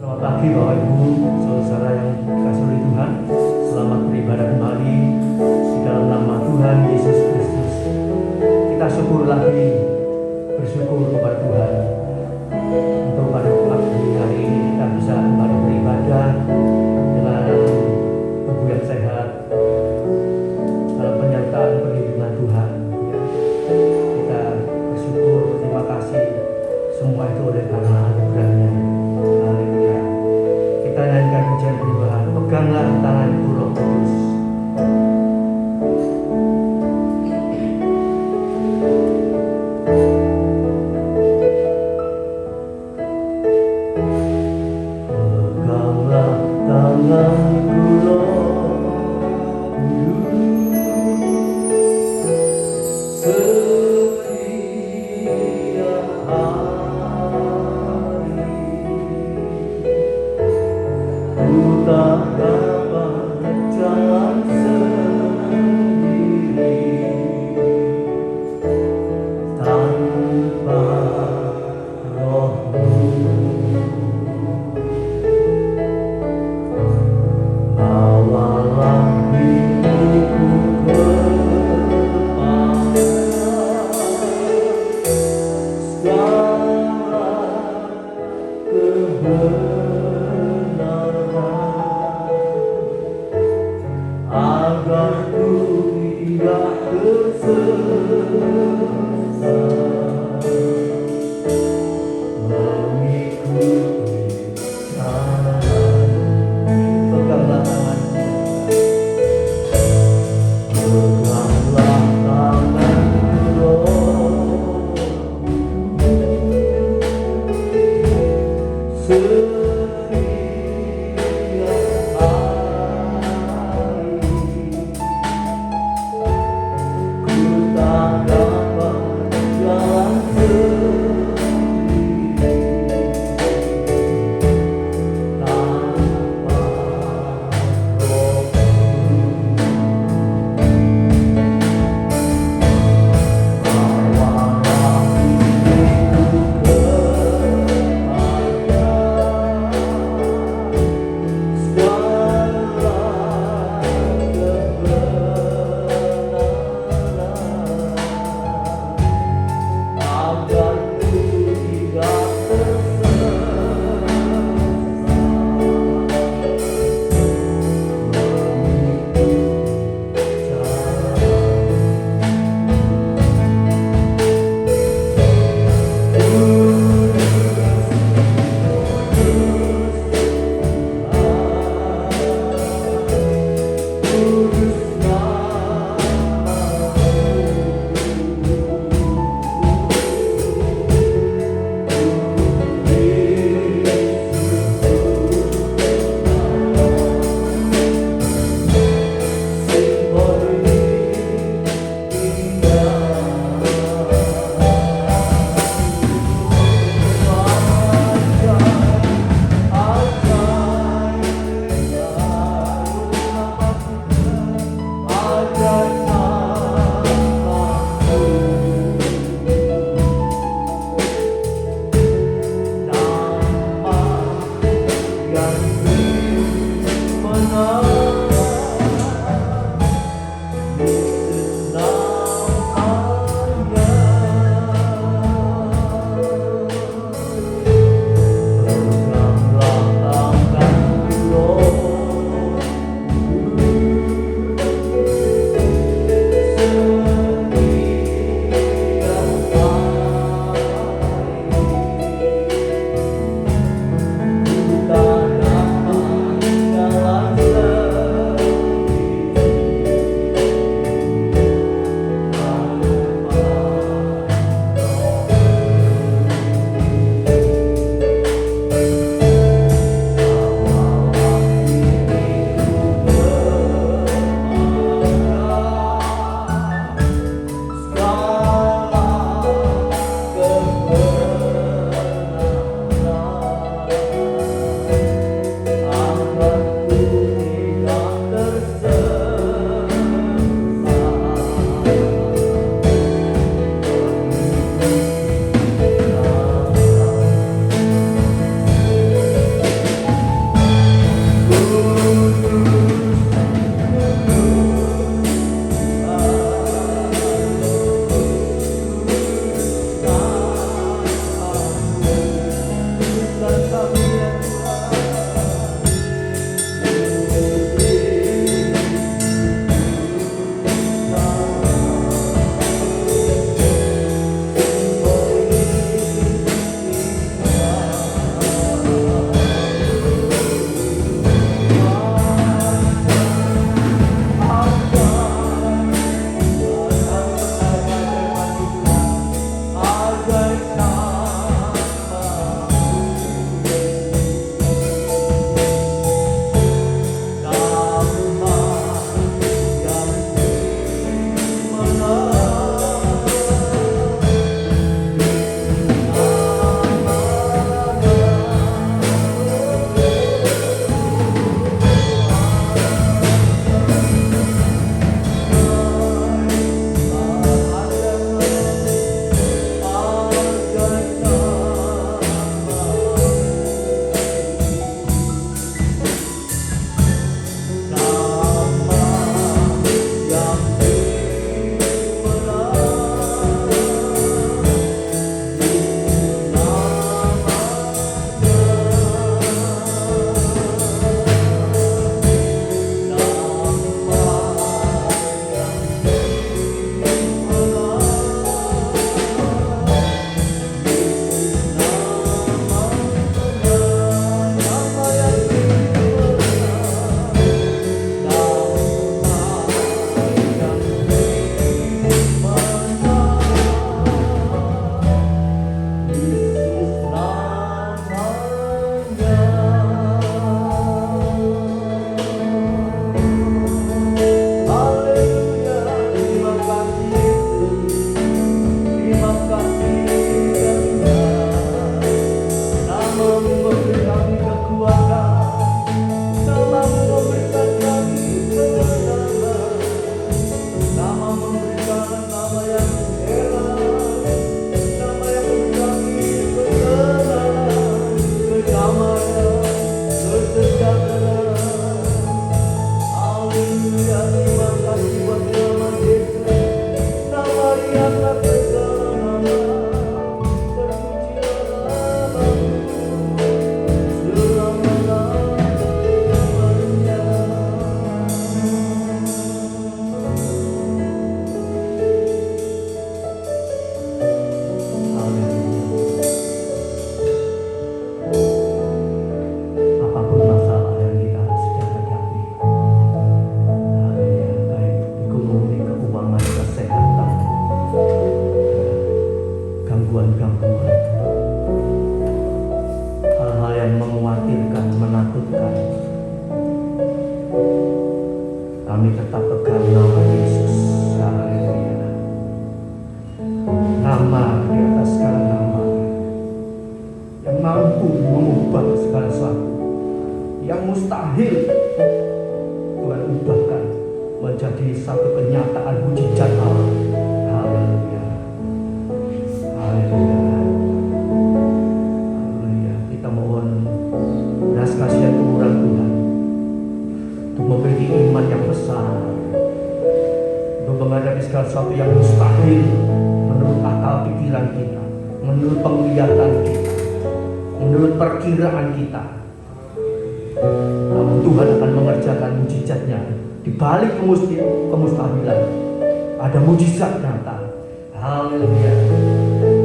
Selamat pagi Bapak Ibu, saudara yang dikasihi oleh Tuhan. Selamat beribadah kembali di dalam nama Tuhan Yesus Kristus. Kita syukur lagi, bersyukur kepada Tuhan untuk pada pagi hari ini kita bisa kembali beribadah dengan tubuh yang sehat dalam penyertaan perlindungan Tuhan. Kita bersyukur, terima kasih, semua itu oleh karena anugerahnya. Haleluya. Kita nyanyikan pujian penyembahan, peganglah tanganku Roh Kudus. gangguan-gangguan, hal-hal yang mengkhawatirkan, menakutkan, kami tetap pegang nama Yesus. Haleluya. Nama di atas segala nama, yang mampu mengubah segala sesuatu, yang mustahil Tuhan ubahkan menjadi satu kenyataan mujizat Allah. Haleluya. Haleluya. Haleluya. Kita mohon belas kasihan kemurahan Tuhan untuk memiliki iman yang besar, untuk menghadapi segala sesuatu yang mustahil menurut akal pikiran kita, menurut penglihatan kita, menurut perkiraan kita. Namun Tuhan akan mengerjakan mujizatnya. Di balik kemustahilan ada mujizat nyata. Haleluya.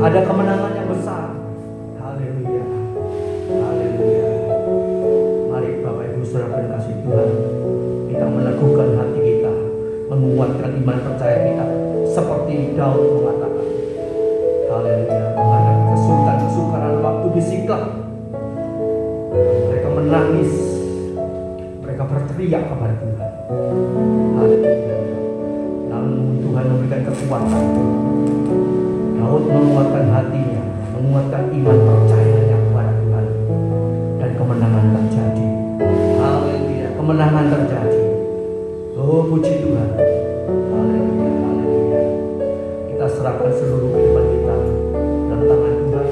Ada kemenangan yang besar. Haleluya. Haleluya. Mari Bapak Ibu Saudara berkasih Tuhan, kita meneguhkan hati kita, menguatkan iman percaya kita seperti Daud mengatakan. Haleluya. Menghadapi kesulitan kesukaran waktu di Siklag, mereka menangis, mereka berteriak kepada Tuhan. Haleluya. Namun Tuhan memberikan kekuatan. Daud menguatkan hatinya, menguatkan iman percayanya kepada Tuhan, dan kemenangan terjadi. Haleluya. Kemenangan terjadi. Oh, puji Tuhan. Haleluya. Haleluya. Kita serahkan seluruh kehidupan kita dalam tangan Tuhan.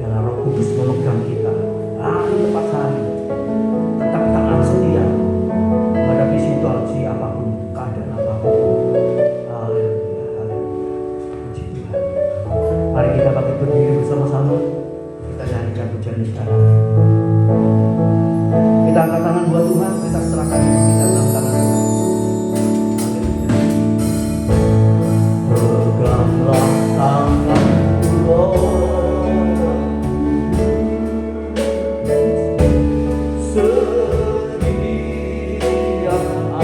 Biarlah Roh Kudus memegang kita hari lepas hari, tetap taat setia menghadapi situasi apapun, keadaan apapun. Haleluya. Haleluya. Puji Tuhan. Mari kita bangkit berdiri bersama-sama. Kita nyanyikan pujian sekarang. Kita angkat tangan buat Tuhan, kita serahkan diri kita dalam tangan Tuhan. Peganglah tanganku, setiap hari kita dapat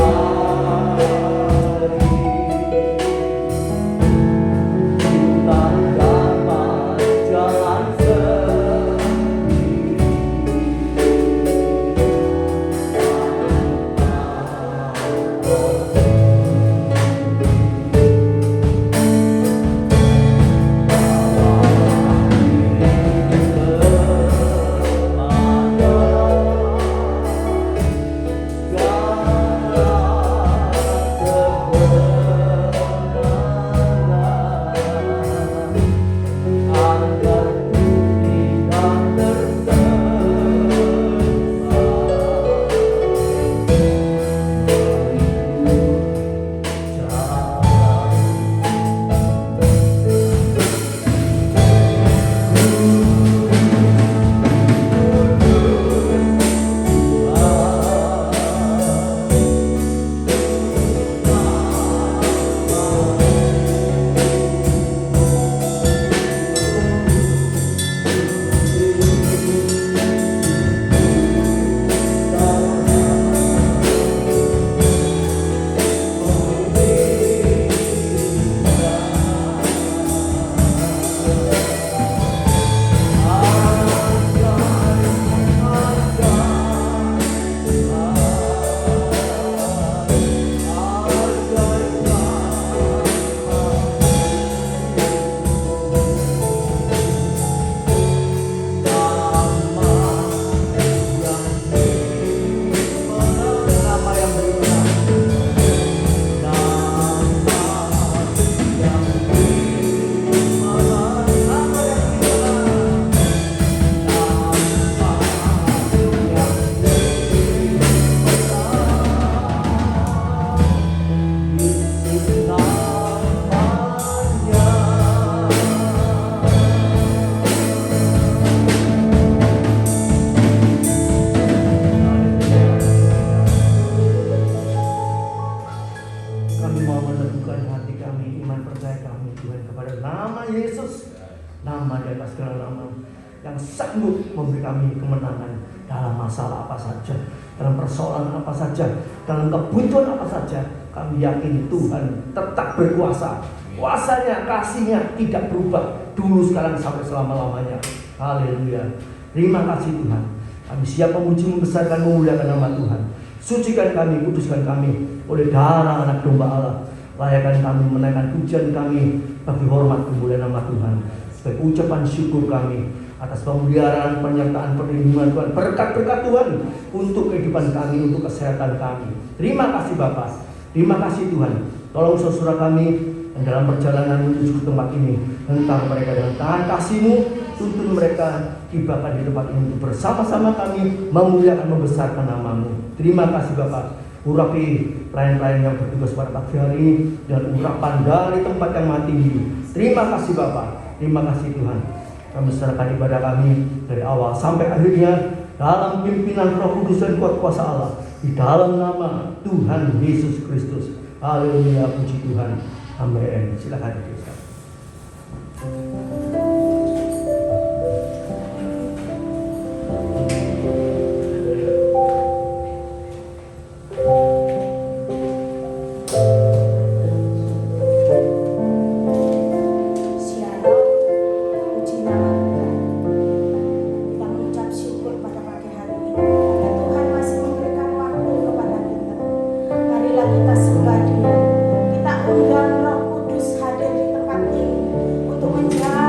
jalan sendiri. yang sanggup memberi kami kemenangan dalam masalah apa saja, dalam persoalan apa saja, dalam kebutuhan apa saja. Kami yakin Tuhan tetap berkuasa. Kuasanya, kasihnya tidak berubah, dulu, sekarang, sampai selama-lamanya. Haleluya. Terima kasih Tuhan. Kami siap memuji, membesarkan, memuliakan nama Tuhan. Sucikan kami, kuduskan kami oleh darah anak domba Allah. Layakan kami, menaikkan pujian kami bagi hormat kemuliaan nama Tuhan. Sebagai ucapan syukur kami atas pemeliharaan, penyertaan, perlindungan Tuhan, berkat-berkat Tuhan untuk kehidupan kami, untuk kesehatan kami. Terima kasih Bapa. Terima kasih Tuhan. Tolong saudara kami yang dalam perjalanan menuju ke tempat ini, hentar mereka dengan tangan kasih-Mu, tuntun mereka tibakan di tempat ini untuk bersama-sama kami memuliakan, membesarkan nama-Mu. Terima kasih Bapak. Urapi pelayan-pelayan yang bertugas pada pagi hari ini dan urapan dari tempat yang maha tinggi. Terima kasih Bapak. Terima kasih Tuhan. Kami serahkan ibadah kami dari awal sampai akhirnya dalam pimpinan Roh Kudus dan kuat kuasa Allah, di dalam nama Tuhan Yesus Kristus. Haleluya, puji Tuhan. Amin. Silakan dituliskan. Kita undang Roh Kudus hadir di tempat ini untuk menjadi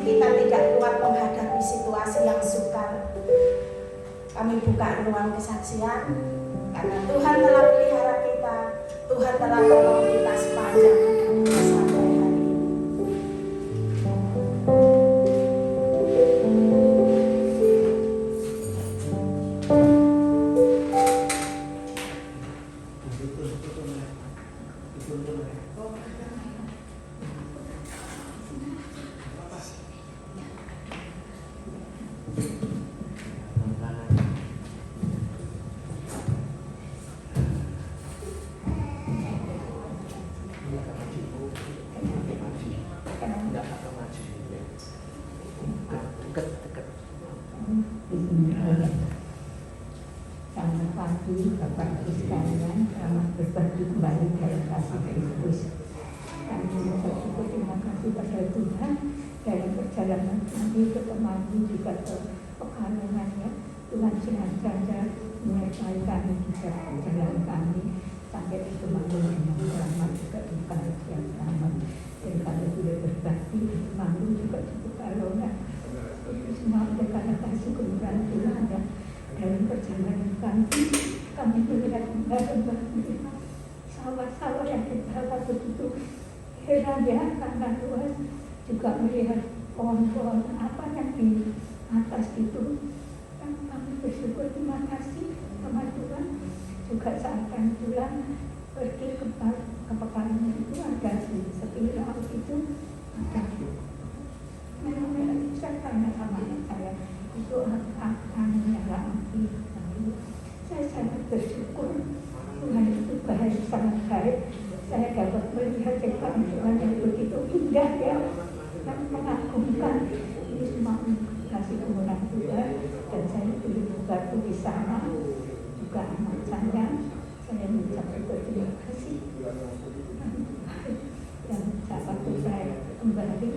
kita tidak kuat menghadapi situasi yang sukar, kami buka ruang kesaksian karena Tuhan telah pelihara kita, Tuhan telah tolong kita sepanjang hidup sampai hari ini. Selamat pagi Bapak Ibu sekalian, selamat berbagi kembali dalam kasih Kristus. Kami bersyukur, terima kasih pada Tuhan dalam perjalanan kami ke kemari juga ke Pekalongan ya. Tuhan senantiasa menyertai kami di perjalanan kami sampai ke Temanggung dengan selamat juga di yang selamat. Dan kami sudah berbakti di Temanggung juga di Pekalongan. Itu semua karena kasih kemurahan Tuhan ya. Dalam perjalanan kami melihat barang-barang sawah-sawah yang dibawa begitu heran ya, karena Tuhan juga melihat pohon-pohon apa yang di atas itu. Dan kami bersyukur, terima kasih sama Tuhan. Juga saat kami pulang pergi ke Pekalongan itu ada di sepi laut itu ada merah-merah itu saya tanya sama saya itu akan nyala api. Saya sangat bersyukur Tuhan itu baik, sangat baik. Saya dapat melihat ciptaan Tuhan yang begitu indah ya, yang mengagumkan. Ini semua kasih kemurahan Tuhan. Dan saya dulu juga di sana juga anak saya mengucapkan terima kasih. Dan waktu saya kembali,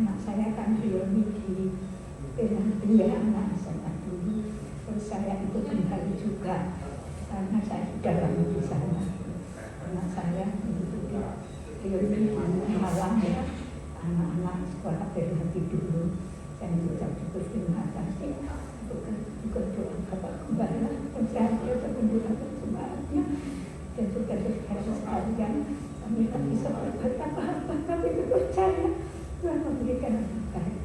anak saya kan biologi dengan dia anak saya dulu, terus saya ikut kembali juga karena saya sudah lama di sana. Anak saya mengikuti biologi di Malang ya, anak-anak sekolah berhenti dulu. Saya mengucapkan terima kasih untuk doa Bapak Gembala, dan saya berdoa semuanya dan juga saudara sekalian. Kami tak bisa berkata apa-apa, kami percaya Tuhan memberikan yang terbaik.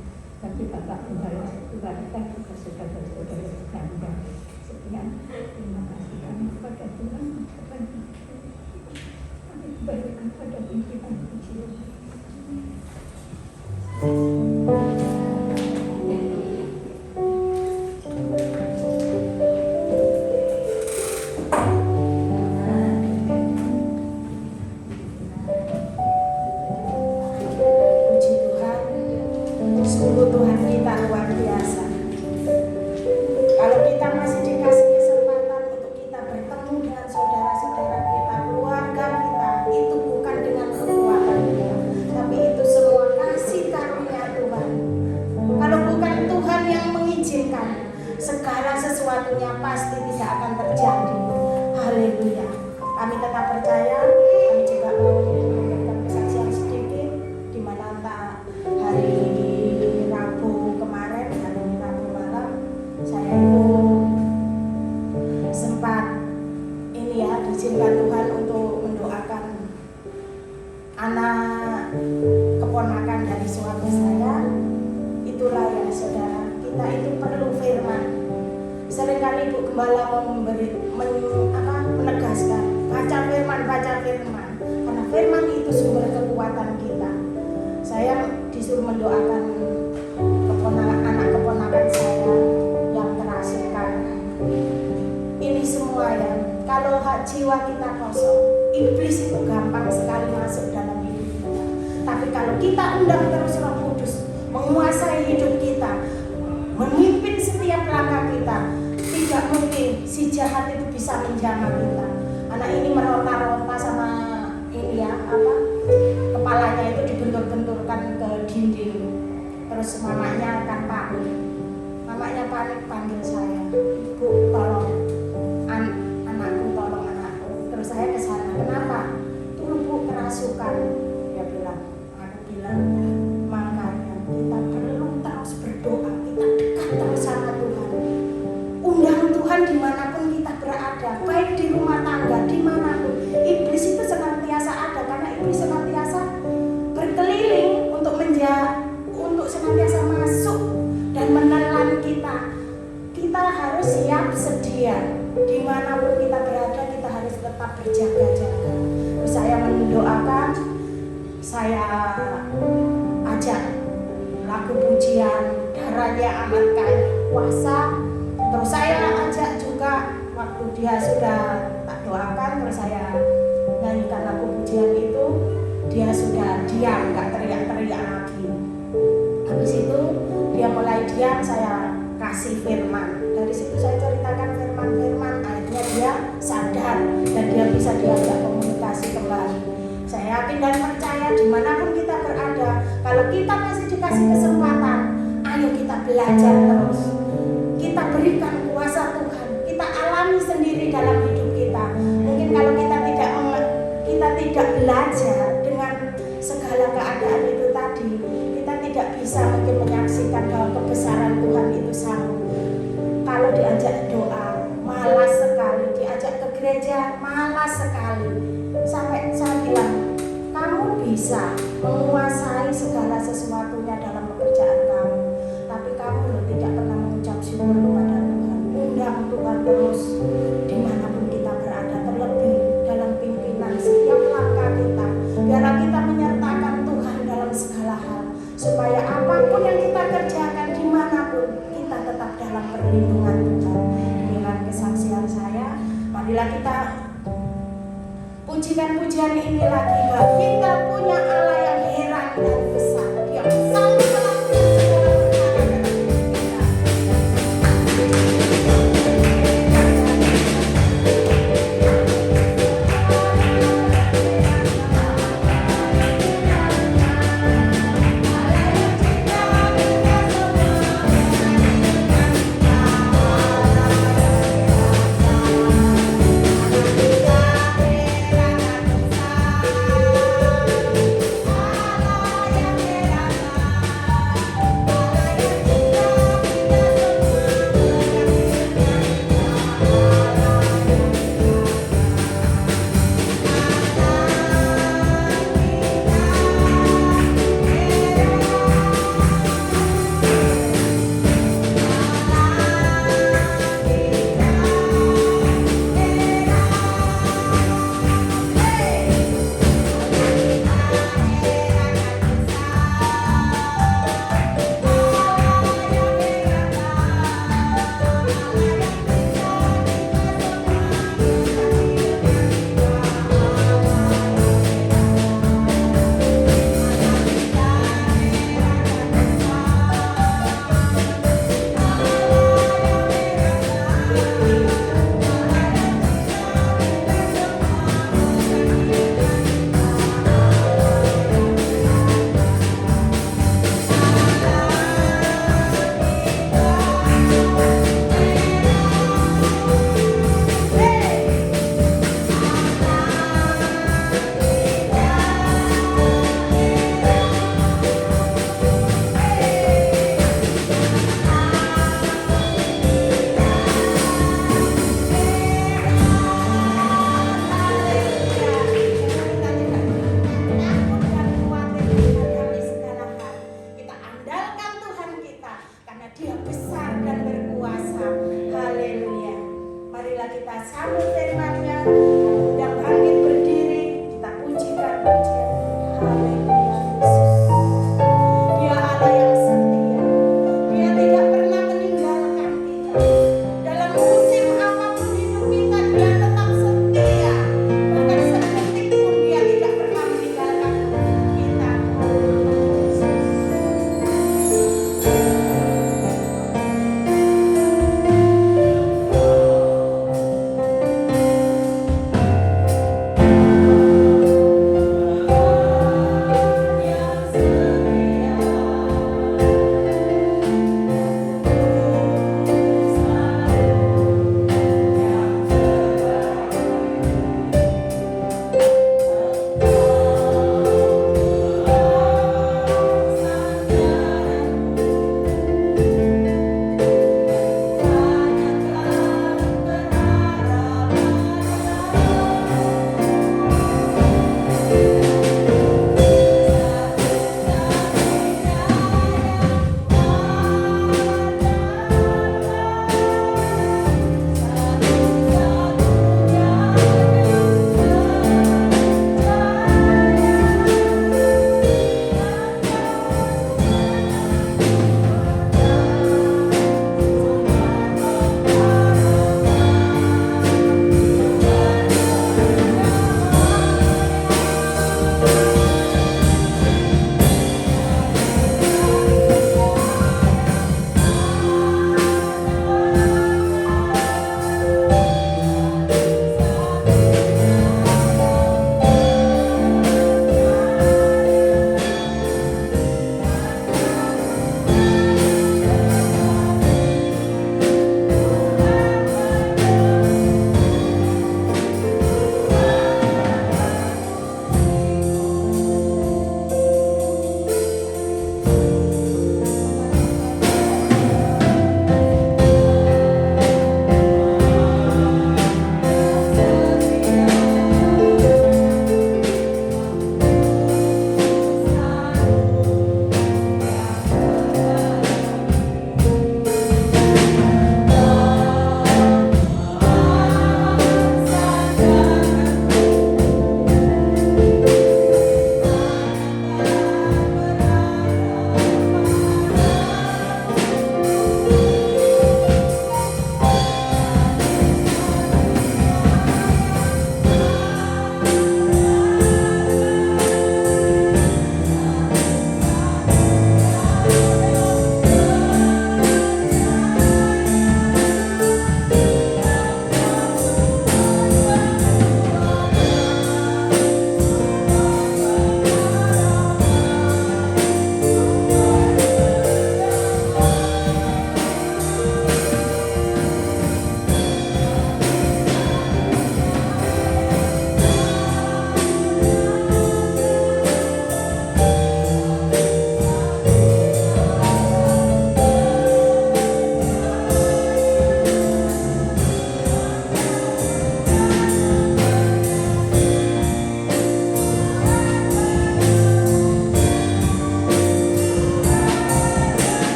Tapi Bapak Gembala keluarga juga saudara-saudara sekalian. Sekian, terima kasih kami kepada Tuhan. Kami kembalikan pada pimpinan kecil. Segala sesuatunya pasti tidak akan terjadi. Haleluya. Kami tetap percaya. Kami juga mau memberikan kesaksian sedikit, di mana hari Rabu kemarin, hari Rabu malam, saya itu sempat diizinkan Tuhan untuk mendoakan anak keponakan dari suami saya. Itulah ya saudara, kita itu perlu firman. Seringkali Ibu Gembala menegaskan, baca firman, karena firman itu sumber kekuatan kita. Saya disuruh mendoakan anak keponakan saya yang terasingkan. Ini semua ya, kalau jiwa kita kosong, iblis itu gampang sekali masuk dalam hidup kita. Tapi kalau kita undang terus Roh Kudus menguasai hidup kita, memimpin setiap langkah kita, tidak mungkin si jahat itu bisa menjamah kita. Anak ini meronta-ronta sama kepalanya itu dibentur-benturkan ke dinding. Terus mamanya kan panik. Mamanya panik panggil saya, "Ibu, tolong anakku, tolong anakku." Terus saya ke sana, "Kenapa?" "Tuh Bu, kerasukan." Dia bilang, aku bilang, makanya kita perlu yang darahnya amat kaya kuasa. Terus saya ajak juga waktu dia sudah tak doakan, terus saya nyanyikan lagu pujian itu, dia sudah diam, nggak teriak-teriak lagi. Habis itu dia mulai diam, saya kasih firman. Dari situ saya ceritakan firman-firman, akhirnya dia sadar dan dia bisa diajak komunikasi kembali. Saya yakin dan percaya dimanapun kita berada, kalau kita masih dikasih kesempatan, ayo kita belajar terus. Kita berikan kuasa Tuhan, kita alami sendiri dalam hidup kita. Mungkin kalau kita tidak belajar dengan segala keadaan itu tadi, kita tidak bisa mungkin menyaksikan bahwa kebesaran Tuhan itu sanggup. Kalau diajak doa, malas sekali. Diajak ke gereja, malas sekali. Sampai saya bilang, kamu bisa menguasai segala sesuatunya dalam pekerjaan kamu, tapi kamu tidak pernah mengucap syukur kepada Tuhan. Undang Tuhan terus dimanapun kita berada, terlebih dalam pimpinan setiap langkah kita. Biarlah kita menyertakan Tuhan dalam segala hal, supaya apapun yang kita kerjakan dimanapun, kita tetap dalam perlindungan Tuhan. Inilah kesaksian saya. Marilah kita pujikan pujian ini lagi, bahwa kita punya Allah yang heran dan besar. Dia sanggup melakukan segala perkara dalam hidup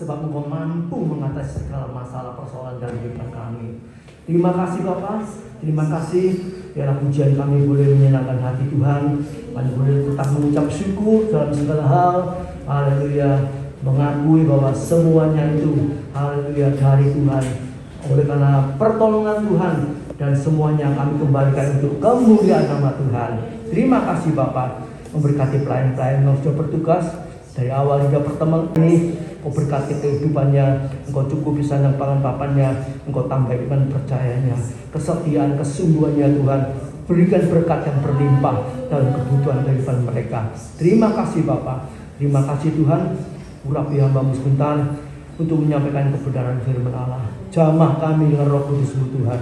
sebab Engkau mampu mengatasi segala masalah persoalan dalam kehidupan kami. Terima kasih Bapa, terima kasih. Biarlah pujian kami boleh menyenangkan hati Tuhan. Kami boleh tetap mengucap syukur dalam segala hal. Haleluya. Mengakui bahwa semuanya itu haleluya dari Tuhan. Oleh karena pertolongan Tuhan dan semuanya kami kembalikan untuk kemuliaan nama Tuhan. Terima kasih Bapak. Memberkati pelayan-pelayan yang sudah bertugas dari awal hingga pertemuan ini. Engkau berkati kehidupannya, Engkau cukupi sandang pangan papannya, Engkau tambah iman percayanya, kesetiaan, kesungguhannya Tuhan. Berikan berkat yang berlimpah dalam kebutuhan kehidupan mereka. Terima kasih Bapak, terima kasih Tuhan. Urapi hamba-Mu sebentar untuk menyampaikan kebenaran firman Allah. Jamah kami dengan Roh Kudus-Mu Tuhan.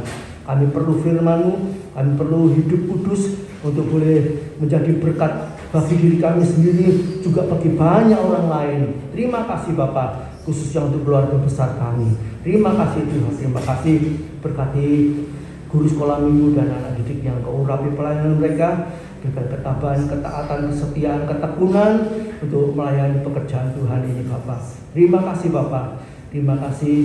Kami perlu firman-Mu, kami perlu hidup kudus untuk boleh menjadi berkat bagi diri kami sendiri, juga bagi banyak orang lain. Terima kasih Bapak, khususnya untuk keluarga besar kami. Terima kasih Tuhan, terima kasih. Berkati guru sekolah minggu dan anak didik yang Kau urapi pelayanan mereka dengan ketabahan, ketaatan, kesetiaan, ketekunan untuk melayani pekerjaan Tuhan ini Bapak. Terima kasih Bapak. Terima kasih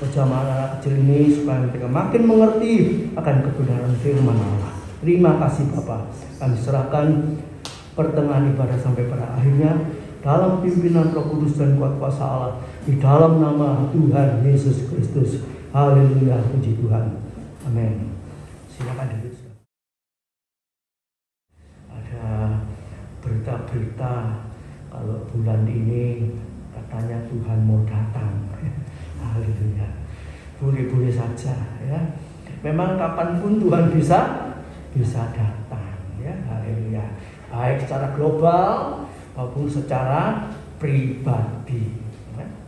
perjamaah anak kecil ini supaya mereka makin mengerti akan kebenaran firman Allah. Terima kasih Bapak. Kami serahkan pertengahan ibadah sampai pada akhirnya dalam pimpinan Roh Kudus dan kuat kuasa Allah, di dalam nama Tuhan Yesus Kristus. Haleluya, puji Tuhan. Amin. Silakan duduk. Ada berita-berita kalau bulan ini katanya Tuhan mau datang. Haleluya. Boleh-boleh saja ya. Memang kapanpun Tuhan bisa datang ya. Haleluya. Baik secara global maupun secara pribadi.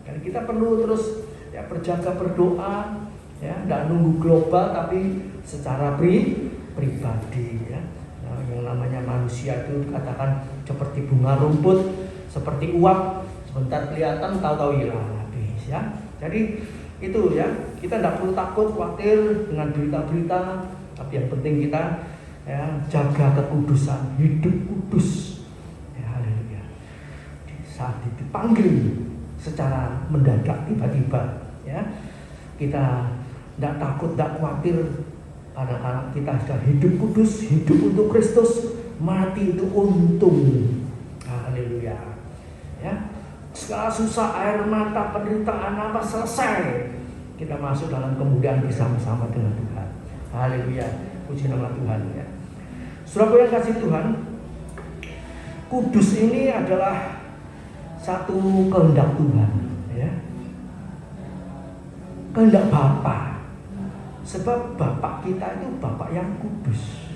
Dan kita perlu terus ya berjaga berdoa ya, tidak nunggu global tapi secara pribadi ya. Nah, yang namanya manusia itu dikatakan seperti bunga rumput, seperti uap, sebentar kelihatan tahu-tahu hilang habis ya. Jadi itu ya, kita tidak perlu takut khawatir dengan berita-berita, tapi yang penting kita ya, jaga kekudusan, hidup kudus. Ya, haleluya. Saat dipanggil secara mendadak tiba-tiba, ya, kita tidak takut, tidak khawatir, karena kita sudah hidup kudus, hidup untuk Kristus, mati itu untung. Haleluya. Ya, segala susah, air mata, penderitaan apa selesai. Kita masuk dalam kemuliaan bersama-sama dengan Tuhan. Haleluya. Puji nama Tuhan ya. Saudara yang kasih Tuhan, kudus ini adalah satu kehendak Tuhan ya. Kehendak Bapa. Sebab Bapa kita itu Bapa yang kudus.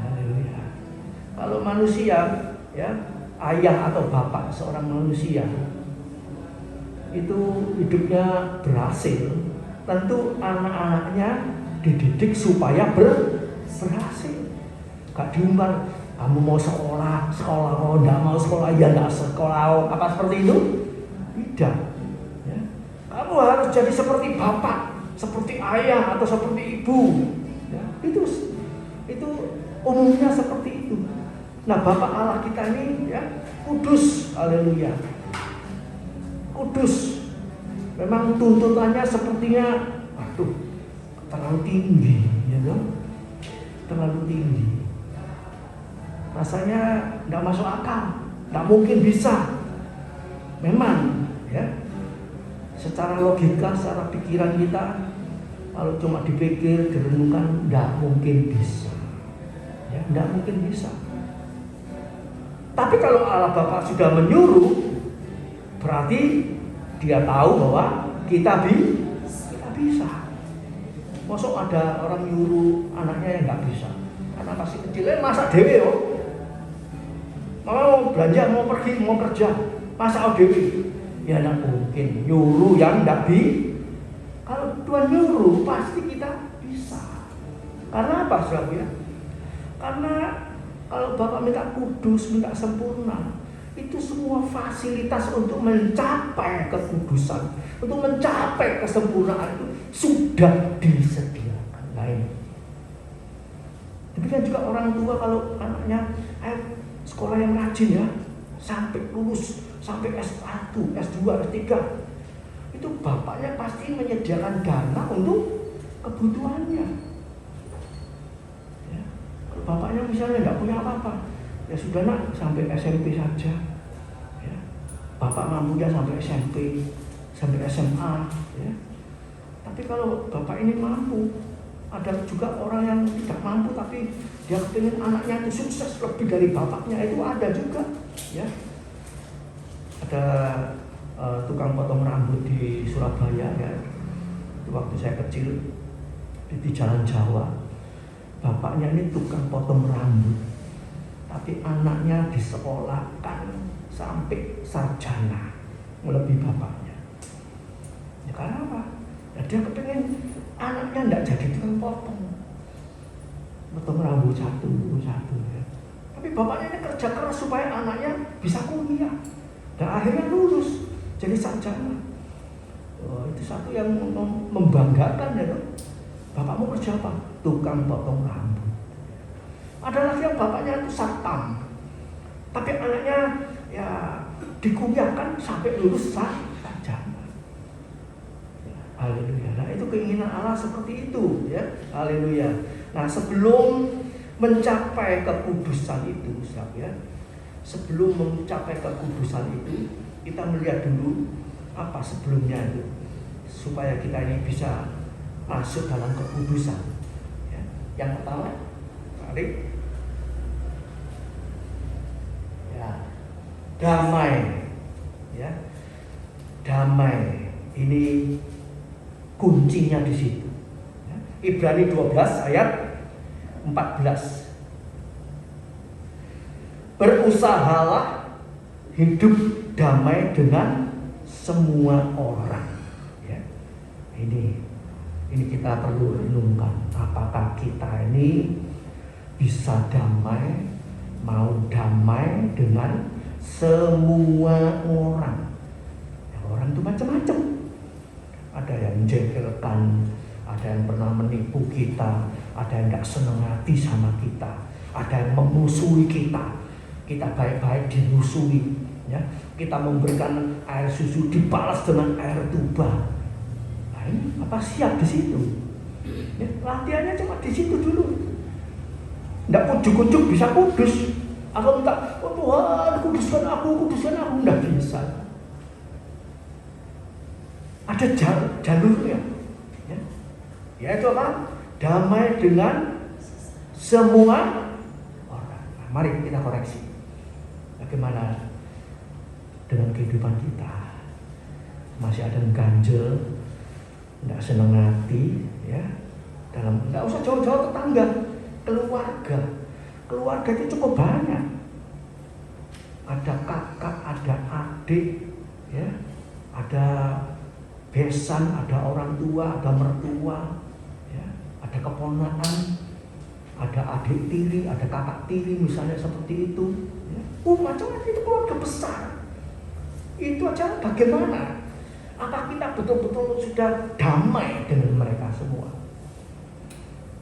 Haleluya. Kalau manusia ya, ayah atau bapak seorang manusia itu hidupnya berhasil, tentu anak-anaknya dididik supaya berhasil. Gak diumbar, kamu mau sekolah, kalau tidak mau sekolah, ya tidak sekolah, apa seperti itu? Tidak ya. Kamu harus jadi seperti bapak, seperti ayah, atau seperti ibu ya. Itu umumnya seperti itu. Nah, Bapa Allah kita ini ya kudus, haleluya. Kudus. Memang tuntutannya sepertinya terlalu tinggi, ya dong. Terlalu tinggi. Rasanya tidak masuk akal, tidak mungkin bisa. Memang ya. Secara logika, secara pikiran kita kalau cuma dipikir, direnungkan, tidak mungkin bisa. Ya, tidak mungkin bisa. Tapi kalau Allah Bapa sudah menyuruh, berarti Dia tahu bahwa kita bisa. Masuk ada orang nyuruh anaknya yang nggak bisa, karena masih kecilnya masa dewe yo. Mau belanja, mau pergi, mau kerja, masa dewe. Ya tidak mungkin nyuruh yang nggak bisa. Kalau Tuhan nyuruh pasti kita bisa. Karena apa saudara ya? Karena kalau Bapak minta kudus, minta sempurna, itu semua fasilitas untuk mencapai kekudusan, untuk mencapai kesempurnaan itu sudah disediakan. Lain. Demikian juga orang tua kalau anaknya sekolah yang rajin ya, sampai lulus, sampai S1, S2, S3, itu bapaknya pasti menyediakan dana untuk kebutuhannya. Ya. Kalau bapaknya misalnya nggak punya apa-apa, ya sudah nak, sampai SMP saja. Ya. Bapak mampunya sampai SMP, sampai SMA. Ya. Tapi kalau bapak ini mampu, ada juga orang yang tidak mampu tapi dia ingin anaknya itu sukses lebih dari bapaknya, itu ada juga. Ya. Ada tukang potong rambut di Surabaya, ya. Waktu saya kecil di Jalan Jawa, bapaknya ini tukang potong rambut, tapi anaknya disekolahkan sampai sarjana, melebihi bapaknya. Ya karena apa? Ya, dia kepengen anaknya tidak jadi tukang potong rambut satu. Ya. Tapi bapaknya ini kerja keras supaya anaknya bisa kuliah dan akhirnya lulus jadi sarjana. Oh, itu satu yang membanggakan, ya. Bapakmu kerja apa? Tukang potong rambut. Ada lagi yang bapaknya itu satpam, tapi anaknya ya dikuliahkan sampai lulus sarjana. Haleluya. Nah, itu keinginan Allah seperti itu, ya. Haleluya. Nah, sebelum mencapai kekudusan itu, ya. Sebelum mencapai kekudusan itu, kita melihat dulu apa sebelumnya itu, supaya kita ini bisa masuk dalam kekudusan. Ya. Yang pertama, tarik. Ya. Damai. Ya. Damai. Ini kuncinya di situ. Ya. Ibrani 12 ayat 14. Berusahalah hidup damai dengan semua orang. Ya. Ini kita perlu renungkan, apakah kita ini bisa damai, mau damai dengan semua orang. Ya, orang itu macam-macam. Ada yang menjekelkan, ada yang pernah menipu kita, ada yang nggak senang hati sama kita, ada yang memusuhi kita. Kita baik-baik dimusuhi, ya. Kita memberikan air susu dibalas dengan air tuba. Nah, ini apa siap di situ? Ya, latihannya cuma di situ dulu. Nggak ujuk-ujuk bisa kudus. Aku minta, oh Tuhan kuduskan aku, nggak bisa. Ada jalurnya, ya. Yaitu apa? Damai dengan semua orang. Nah, mari kita koreksi. Bagaimana dengan kehidupan kita? Masih ada yang ganjel, tidak senang hati, ya. Tidak usah jauh-jauh tetangga, keluarga itu cukup banyak. Ada kakak, ada adik, ya, ada besan, ada orang tua, ada mertua, ya, ada keponakan, ada adik tiri, ada kakak tiri, misalnya seperti itu. Ya. Macam-macam itu keluarga besar. Itu aja bagaimana? Apa kita betul-betul sudah damai dengan mereka semua?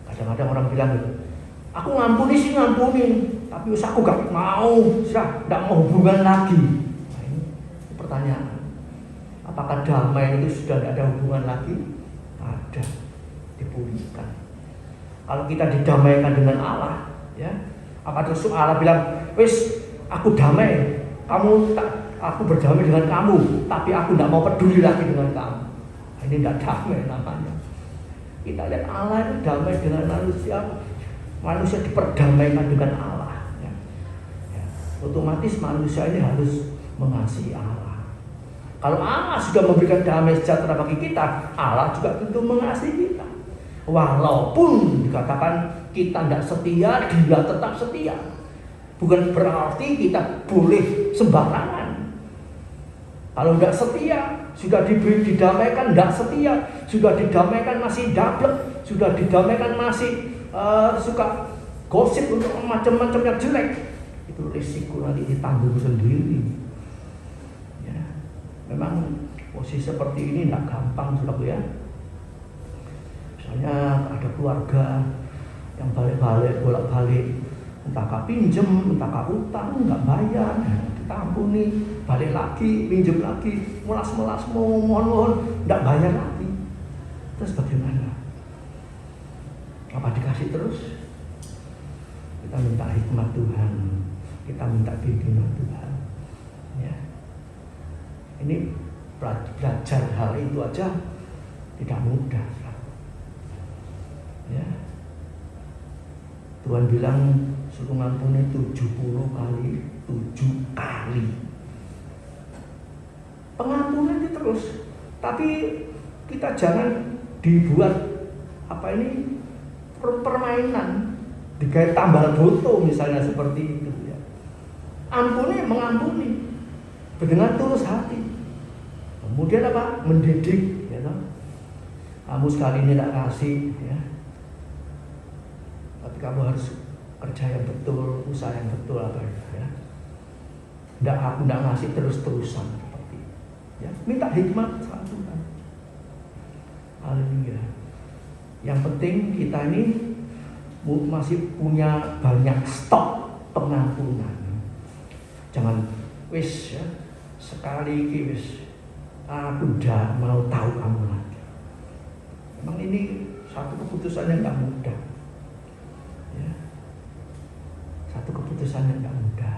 Kadang-kadang orang bilang gitu, aku ngampuni, tapi aku gak mau, sudah gak mau hubungan lagi. Nah, ini pertanyaan. Apakah damai itu sudah tidak ada hubungan lagi? Ada, dipulihkan. Kalau kita didamaikan dengan Allah, ya, apa terus Allah bilang, wis, aku damai, aku berdamai dengan kamu, tapi aku tidak mau peduli lagi dengan kamu. Nah, ini tidak damai namanya. Kita lihat Allah itu damai dengan manusia diperdamaikan dengan Allah. Ya. Ya. Otomatis manusia ini harus mengasihi Allah. Kalau Allah sudah memberikan damai sejahtera bagi kita, Allah juga tentu mengasihi kita. Walaupun dikatakan kita tidak setia, Dia tetap setia. Bukan berarti kita boleh sembarangan. Kalau tidak setia, sudah didamaikan tidak setia, sudah didamaikan masih dablek, sudah didamaikan masih suka gosip untuk macam-macam yang jelek, itu risiko nanti ditanggung sendiri. Memang posisi seperti ini tidak gampang, saudara, ya. Misalnya ada keluarga yang bolak-balik entah kah pinjem, entah kah utang, nggak bayar, kita ampuni, balik lagi, pinjem lagi, melas-melas, mohon-mohon, nggak bayar lagi. Terus bagaimana? Apa dikasih terus? Kita minta hikmat Tuhan, kita minta bimbingan Tuhan. Ya. Ini belajar hal itu aja tidak mudah. Ya. Tuhan bilang suruh ngampuni 70 kali 7 kali. Pengampunan itu terus, tapi kita jangan dibuat permainan, digawe tambal foto misalnya seperti itu ya. Ampuni, mengampuni dengan tulus hati. Kemudian apa? Mendidik, ya toh. Kamu sekali ini tak kasih, ya. Tapi kamu harus kerja yang betul, usaha yang betul apa itu, ya. Aku tidak ngasih terus-terusan seperti itu. Ya, minta hikmat sama Tuhan. Haleluya. Yang penting kita ini masih punya banyak stok pengampunan. Jangan wis ya, sekali iki wis aku udah mau tahu kamu lagi. Memang ini satu keputusan yang tidak mudah. Ya. Satu keputusan yang tidak mudah.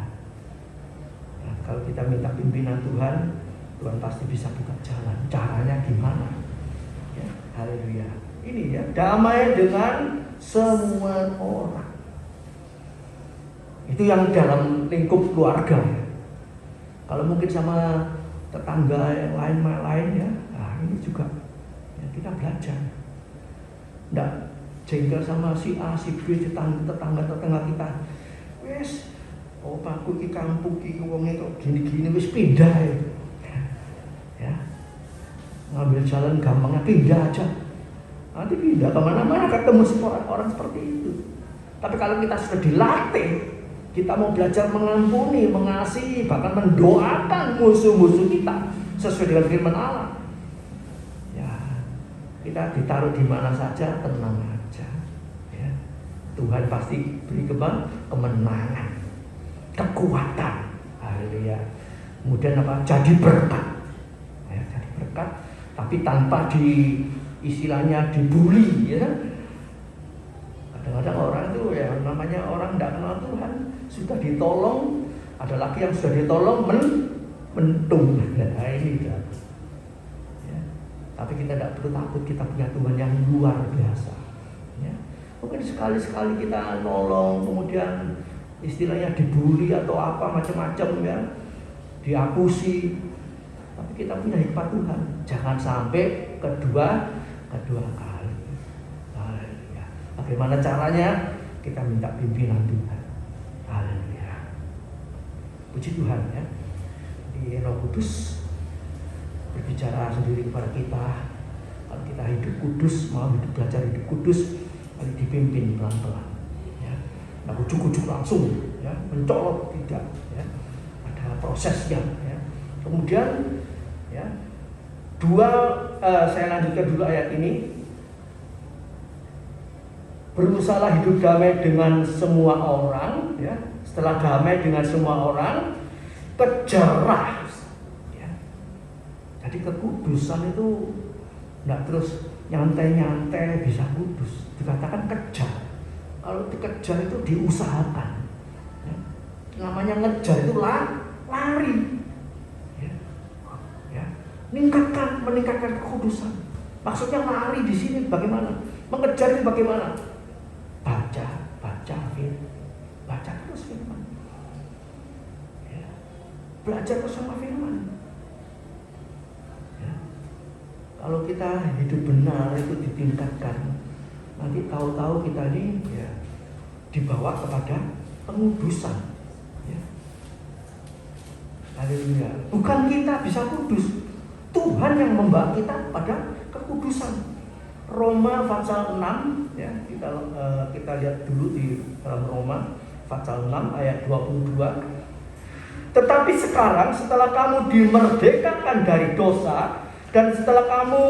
Nah, kalau kita minta pimpinan Tuhan, Tuhan pasti bisa buka jalan. Caranya gimana? Ya, haleluya. Ini ya, damai dengan semua orang. Itu yang dalam lingkup keluarga ya. Kalau mungkin sama tetangga yang lain ya, nah ini juga ya, kita belajar. Nggak jengkel sama si A, si B, tetangga kita. Wes, opaku ki kampung ki wonge kok gini-gini wis pindah ya. Ya. Ngambil jalan gampangnya pindah aja. Nanti pindah kemana-mana ketemu orang seperti itu. Tapi kalau kita sudah dilatih, kita mau belajar mengampuni, mengasihi, bahkan mendoakan musuh-musuh kita sesuai dengan firman Allah. Ya, kita ditaruh di mana saja tenang aja. Ya. Tuhan pasti beri kemenangan, kekuatan. Haleluya. Kemudian apa? Jadi berkat. Ya, jadi berkat, tapi tanpa istilahnya dibully, ya. Kadang-kadang orang itu ya namanya orang tidak kenal Tuhan, sudah ditolong, ada lagi yang sudah ditolong mentung. Nah, ini kan. Ya. Tapi kita tidak perlu takut, kita punya Tuhan yang luar biasa. Ya. Mungkin sekali-sekali kita nolong, kemudian istilahnya dibully atau apa macam-macam ya, diakusi. Tapi kita punya hikmat Tuhan, jangan sampai kedua kali. Haleluya. Bagaimana caranya? Kita minta pimpinan Tuhan. Haleluya. Puji Tuhan ya. Di Roh Kudus berbicara sendiri kepada kita. Kalau kita hidup kudus, mau belajar hidup kudus, mari dipimpin pelan-pelan. Ya. Nah, ujuk-ujuk langsung, ya, mencolok tidak. Ya. Ada prosesnya. Ya. Kemudian, ya. Saya lanjutkan dulu ayat ini. Berusahalah hidup damai dengan semua orang, ya. Setelah damai dengan semua orang, kejarlah. Ya. Jadi kekudusan itu tidak terus nyantai-nyantai bisa kudus. Dikatakan kejar. Kalau dikejar itu diusahakan. Ya. Namanya ngejar itu lari. Meningkatkan kekudusan. Maksudnya lari di sini bagaimana? Mengejar itu bagaimana? Baca terus firman. Ya. Belajar bersama firman. Ya. Kalau kita hidup benar itu ditingkatkan, nanti tahu-tahu kita ini ya dibawa kepada pengudusan. Ya. Haleluya. Bukan kita bisa kudus, Tuhan yang membawa kita pada kekudusan. Roma pasal 6 ya, kita lihat dulu di dalam Roma pasal 6 ayat 22. Tetapi sekarang setelah kamu dimerdekakan dari dosa dan setelah kamu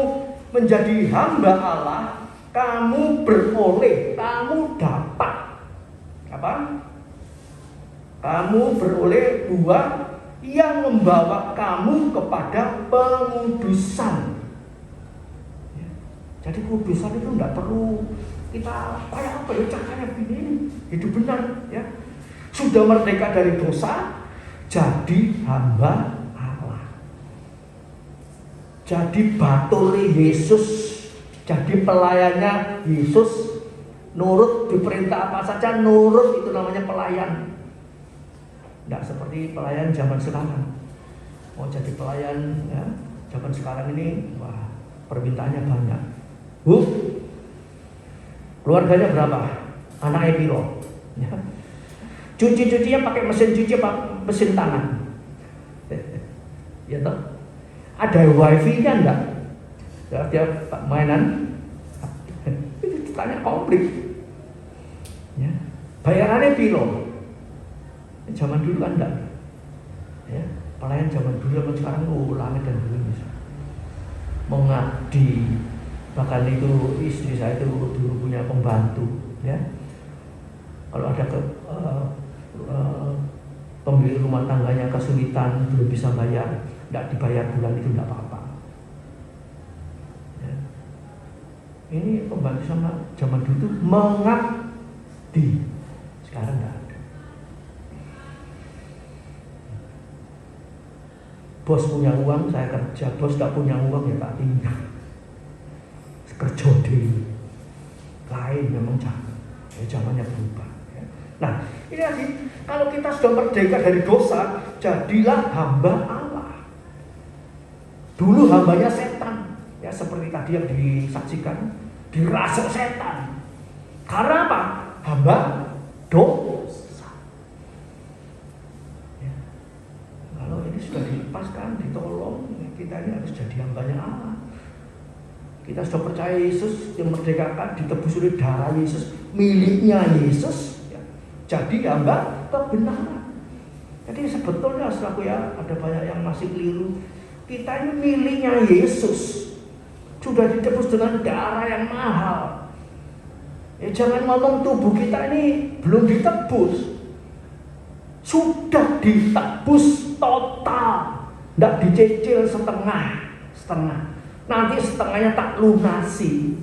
menjadi hamba Allah, kamu dapat apa? kamu beroleh buah yang membawa kamu kepada pengudusan. Ya. Jadi kudusan itu tidak perlu kita kayak apa ya caranya begini, hidup benar ya. Sudah merdeka dari dosa, jadi hamba Allah. Jadi baturi Yesus, jadi pelayannya Yesus, nurut diperintah apa saja, nurut, itu namanya pelayan. Tidak seperti pelayan zaman sekarang. Mau jadi pelayan ya, zaman sekarang ini, wah, permintaannya banyak. Bu, keluarganya berapa? Anaknya piro? Ya. Cuci-cucinya pakai mesin cuci apa mesin tangan? Ya toh? Ada wifi-nya enggak? Ya, dia mainan. Itu tanya komplit. Ya. Bayarannya piro? Zaman dulu kan enggak. Ya, pelayan zaman dulu sama sekarang langit dan bumi. Mengabdi. Bahkan itu istri saya itu dulu punya pembantu, ya. Kalau ada pemilik rumah tangganya kesulitan belum bisa bayar, tidak dibayar bulan itu tidak apa-apa. Ya. Ini pembantu sama zaman dulu itu mengabdi. Sekarang tidak ada. Bos punya uang, saya kerja. Bos tidak punya uang, ya tak tinggal. Kerja di lain memang jangan. Ya, zamannya berubah. Ya. Nah, ini lagi, kalau kita sudah merdeka dari dosa, jadilah hamba Allah. Dulu hambanya setan, ya seperti tadi yang disaksikan, dirasuk setan. Karena apa? Hamba dosa. Ya. Kalau ini sudah dilepaskan, ditolong, kita ini harus jadi hambanya Allah. Kita sudah percaya Yesus yang merdekakan, ditebus oleh darah Yesus, miliknya Yesus, ya. Jadi hamba kebenaran. Jadi sebetulnya saudaraku ya, ada banyak yang masih keliru. Kita ini miliknya Yesus, sudah ditebus dengan darah yang mahal. Ya, jangan ngomong tubuh kita ini belum ditebus, sudah ditebus total, tidak dicicil setengah. Nanti setengahnya tak lunasi.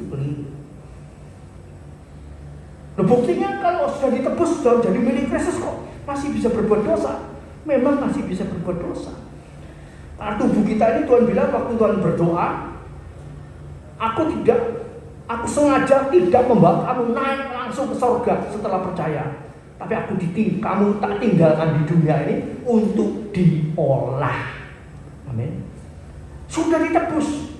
Nah, buktinya kalau sudah ditebus, sudah jadi milik Kristus, kok masih bisa berbuat dosa? Memang masih bisa berbuat dosa. Karena tubuh kita ini Tuhan bilang waktu Tuhan berdoa, aku sengaja tidak membawa kamu naik langsung ke surga setelah percaya. Tapi kamu tak tinggalkan di dunia ini untuk diolah. Amin. Sudah ditebus.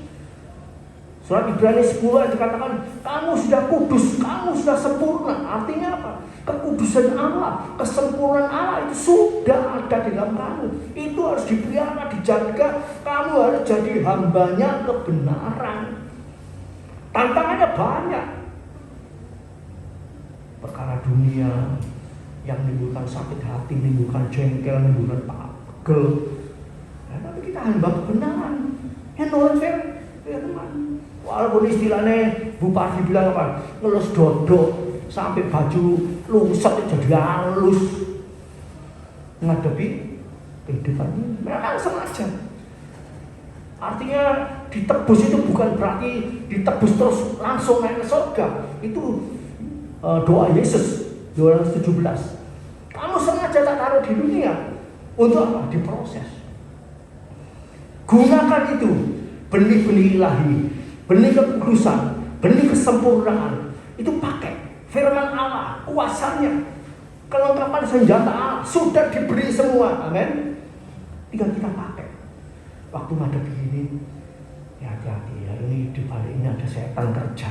Surat Ibrani 10 dikatakan, kamu sudah kudus, kamu sudah sempurna. Artinya apa? Kekudusan Allah, kesempurnaan Allah itu sudah ada di dalam kamu. Itu harus dipelihara, dijaga. Kamu harus jadi hambanya kebenaran. Tantangannya banyak. Perkara dunia yang menimbulkan sakit hati, menimbulkan jengkel, menimbulkan pagel. Nah, tapi kita hamba kebenaran. Ya nurut ya teman. Walaupun istilahnya Bupati bilang apa? Ngelus dodok sampai baju lusat jadi halus. Ngadepi kehidupan ini memang sengaja. Artinya ditebus itu bukan berarti ditebus terus langsung naik ke surga. Itu doa Yesus Yohanes 17. Kamu sengaja tak taruh di dunia untuk apa? Diproses. Gunakan itu benih-benih ilahi, benih kekudusan, benih kesempurnaan. Itu pakai firman Allah, kuasanya, kelengkapan senjata Allah sudah diberi semua. Amin. Tinggal kita pakai. Waktu menghadapi ini, ya hati-hati ya. Ini di balik ini ada setan kerja.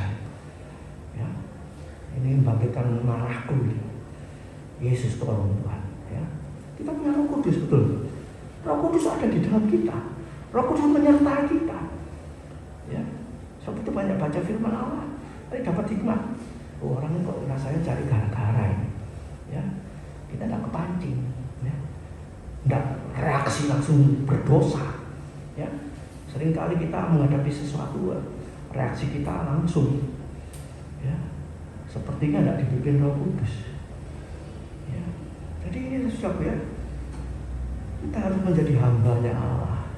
Ya, ini membangkitkan marahku. Yesus tolong Tuhan. Ya, kita punya Roh Kudus, betul. Roh Kudus ada di dalam kita. Roh Kudus menyertai kita. Ya, sebab itu banyak baca firman Allah, tapi dapat hikmah. Oh, orang ini kok rasanya cari gara-gara ini. Ya, kita tidak kepancing. Ya, tidak reaksi langsung berdosa. Ya, seringkali kita menghadapi sesuatu, reaksi kita langsung. Ya, sepertinya tidak dipimpin Roh Kudus. Ya, jadi Jadi ini sesuatu ya, kita harus menjadi hambanya Allah.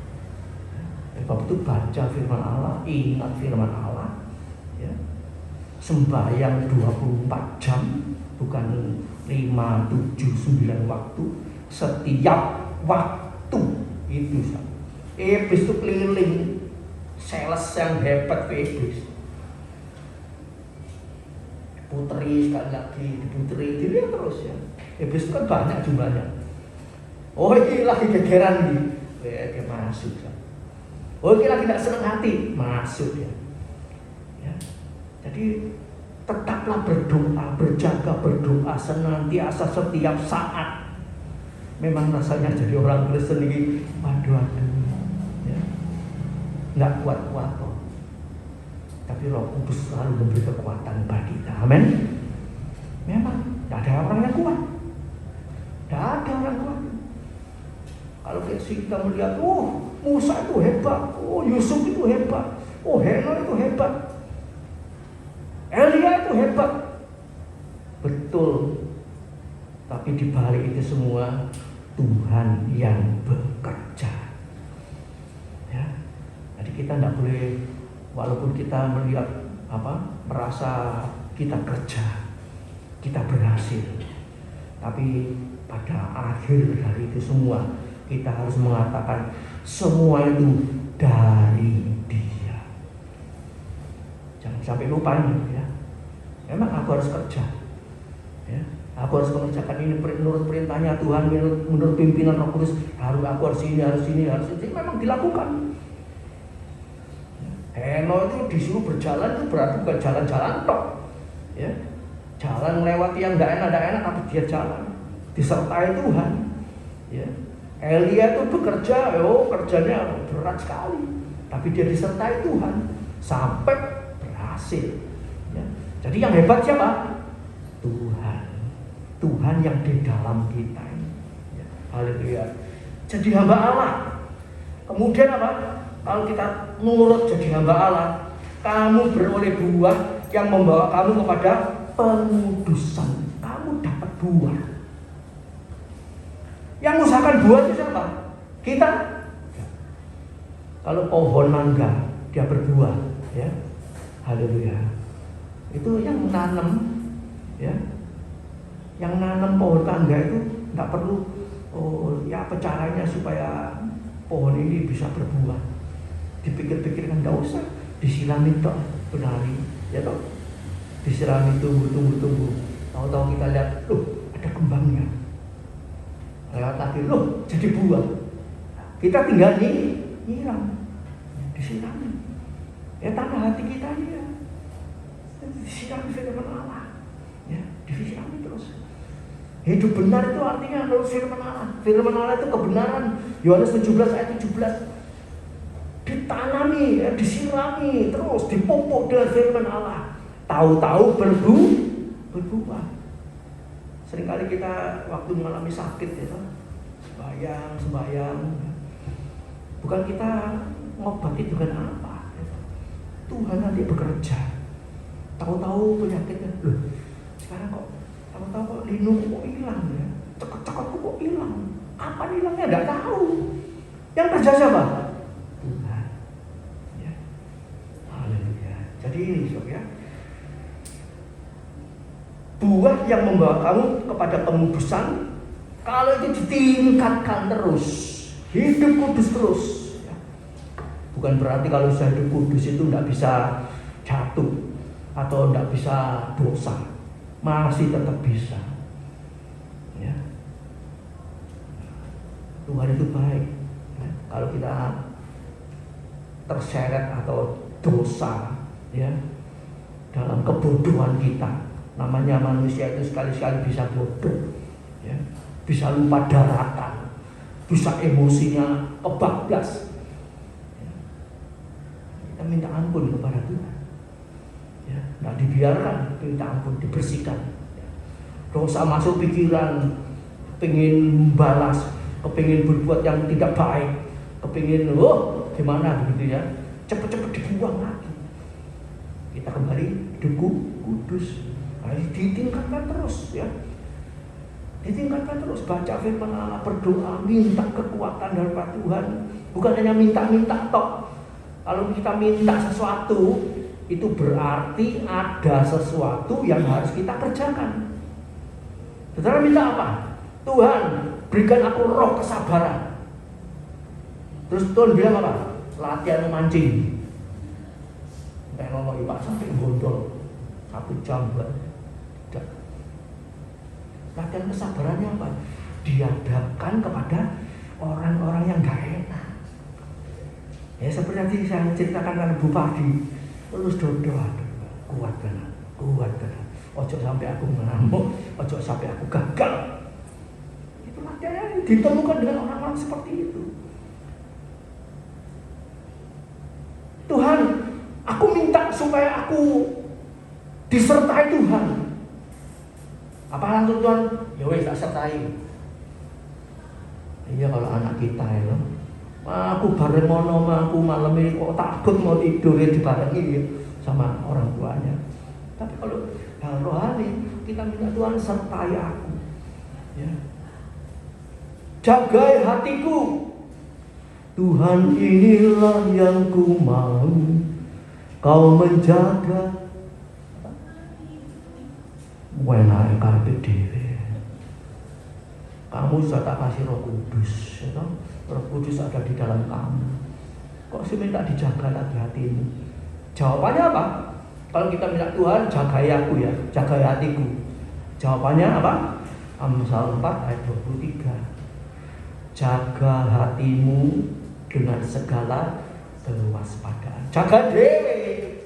Sebab itu baca firman Allah, ingat firman Allah, ya. Sembahyang 24 jam, bukan 5, 7, 9 waktu, setiap waktu itu. Iblis itu keliling, sales yang hebat ke iblis. Putri sekali lagi, diputeri, dilihat terus ya. Iblis itu kan banyak jumlahnya. Oh ini lagi gegeran nih, dia masuk. Oh ini lagi tidak senang hati, masuk ya. Ya. Jadi tetaplah berdoa, berjaga berdoa senantiasa setiap saat. Memang rasanya jadi orang Kristen ini, waduh, ya. Nggak kuat-kuat kok. Tapi Roh Kudus selalu memberi kekuatan bagi kita. Amin. Memang tidak ada orang yang kuat. Tidak ada orang kuat. Kalau kita melihat, oh Musa itu hebat, oh Yusuf itu hebat, oh Henoh itu hebat, Elia itu hebat. Betul. Tapi di balik itu semua Tuhan yang bekerja. Ya. Jadi kita tidak boleh, walaupun kita melihat merasa kita kerja, kita berhasil, tapi pada akhir dari itu semua kita harus mengatakan semua itu dari Dia. Jangan sampai lupa ini ya. Memang aku harus kerja, ya. Aku harus mengerjakan ini menurut perintahnya Tuhan, menurut pimpinan Roh Kudus. Aku harus ini, harus ini, harus ini. Memang dilakukan. Henoh itu disuruh berjalan itu berarti bukan jalan-jalan tok, ya. Jalan melewati yang tidak enak, tapi dia jalan disertai Tuhan, ya. Elia itu bekerja, kerjanya berat sekali, tapi dia disertai Tuhan sampai berhasil. Ya. Jadi yang hebat siapa? Tuhan yang di dalam kita ini. Ya. Haleluya. Jadi hamba Allah. Kemudian apa? Kalau kita nurut jadi hamba Allah, kamu beroleh buah yang membawa kamu kepada pengudusan. Kamu dapat buah. Yang mengusahakan buah itu siapa? Kita. Kalau pohon mangga dia berbuah, ya, haleluya. Itu yang menanam, ya, yang nanam pohon mangga itu nggak perlu, apa caranya supaya pohon ini bisa berbuah. Dipikir-pikirkan, nggak usah, disirami toh, benari, ya toh, disirami tumbuh. Tahu-tahu kita lihat, ada kembangnya. Lewat lagi, jadi buah. Kita tinggal nyiram, disirami. Ya tanah hati kita ini ya, disirami firman Allah, ya, disirami terus. Hidup benar itu artinya menurut firman Allah. Firman Allah itu kebenaran. Yohanes 17 ayat 17. Ditanami, ya, disirami terus, dipupuk dengan firman Allah. Tahu-tahu berbuah. Seringkali kita waktu mengalami sakit ya, sembahyang, bukan kita ngobati dengan apa, ya. Tuhan nanti bekerja. Tahu-tahu penyakitnya, sekarang tahu-tahu kok linu kok hilang ya, cekot-cekotku kok hilang. Apa hilangnya nggak tahu. Yang kerja siapa? Tuhan. Ya. Haleluya. Jadi ini ya. Buah yang membawa kamu kepada pengudusan, kalau itu ditingkatkan terus, hidup kudus terus, ya. Bukan berarti kalau sudah hidup kudus itu tidak bisa jatuh atau tidak bisa dosa, masih tetap bisa, ya. Tuhan itu baik, ya. Kalau kita terseret atau dosa, ya, dalam kebodohan kita. Namanya manusia itu sekali-sekali bisa bodoh, ya, bisa lupa daratan, bisa emosinya kebablas. Ya. Kita minta ampun kepada Tuhan, ya, nggak dibiarkan, minta ampun, dibersihkan. Ya. Dosa masuk pikiran, kepingin balas, kepingin berbuat yang tidak baik, kepingin gimana begitu ya, cepet-cepet dibuang lagi. Kita kembali hidup kudus. Ditingkatkan terus, ya, Ditingkatkan terus, baca firman Allah, berdoa, minta kekuatan dari Tuhan. Bukan hanya minta-minta tok. Kalau kita minta sesuatu, itu berarti ada sesuatu yang harus kita kerjakan. Saudara minta apa? Tuhan, berikan aku roh kesabaran. Terus Tuhan bilang apa? Latihan memancing. Kayak ngomong Pak sampai gondol 1 jam buat. Latihan kesabarannya apa? Dihadapkan kepada orang-orang yang gak enak. Ya seperti tadi saya ceritakan dengan Bu Padi, terus doa, kuat benar. Ojo sampai aku mengamuk, ojo sampai aku gagal. Itu latihannya ditemukan dengan orang-orang seperti itu. Tuhan, aku minta supaya aku disertai Tuhan. Apa langsung Tuhan? Ya wes tak sertai. Iya kalau anak kita ya, aku bareng mono, aku malam ini kok takut mau tidur ya dibarengi sama orang tuanya. Tapi kalau hal rohani kita minta Tuhan sertai aku. Ya. Jagai hatiku. Tuhan inilah yang ku mau, kau menjaga. Wenake kabeh dhewe. Kamu sudah tak kasih Roh Kudus, ya toh? Roh Kudus ada di dalam kamu. Kok sih minta dijaga lagi hatimu? Jawabannya apa? Kalau kita minta Tuhan, jagai aku ya, jagai hatiku. Jawabannya apa? Amsal 4 ayat 23. Jaga hatimu dengan segala kewaspadaan. Jaga dhewe.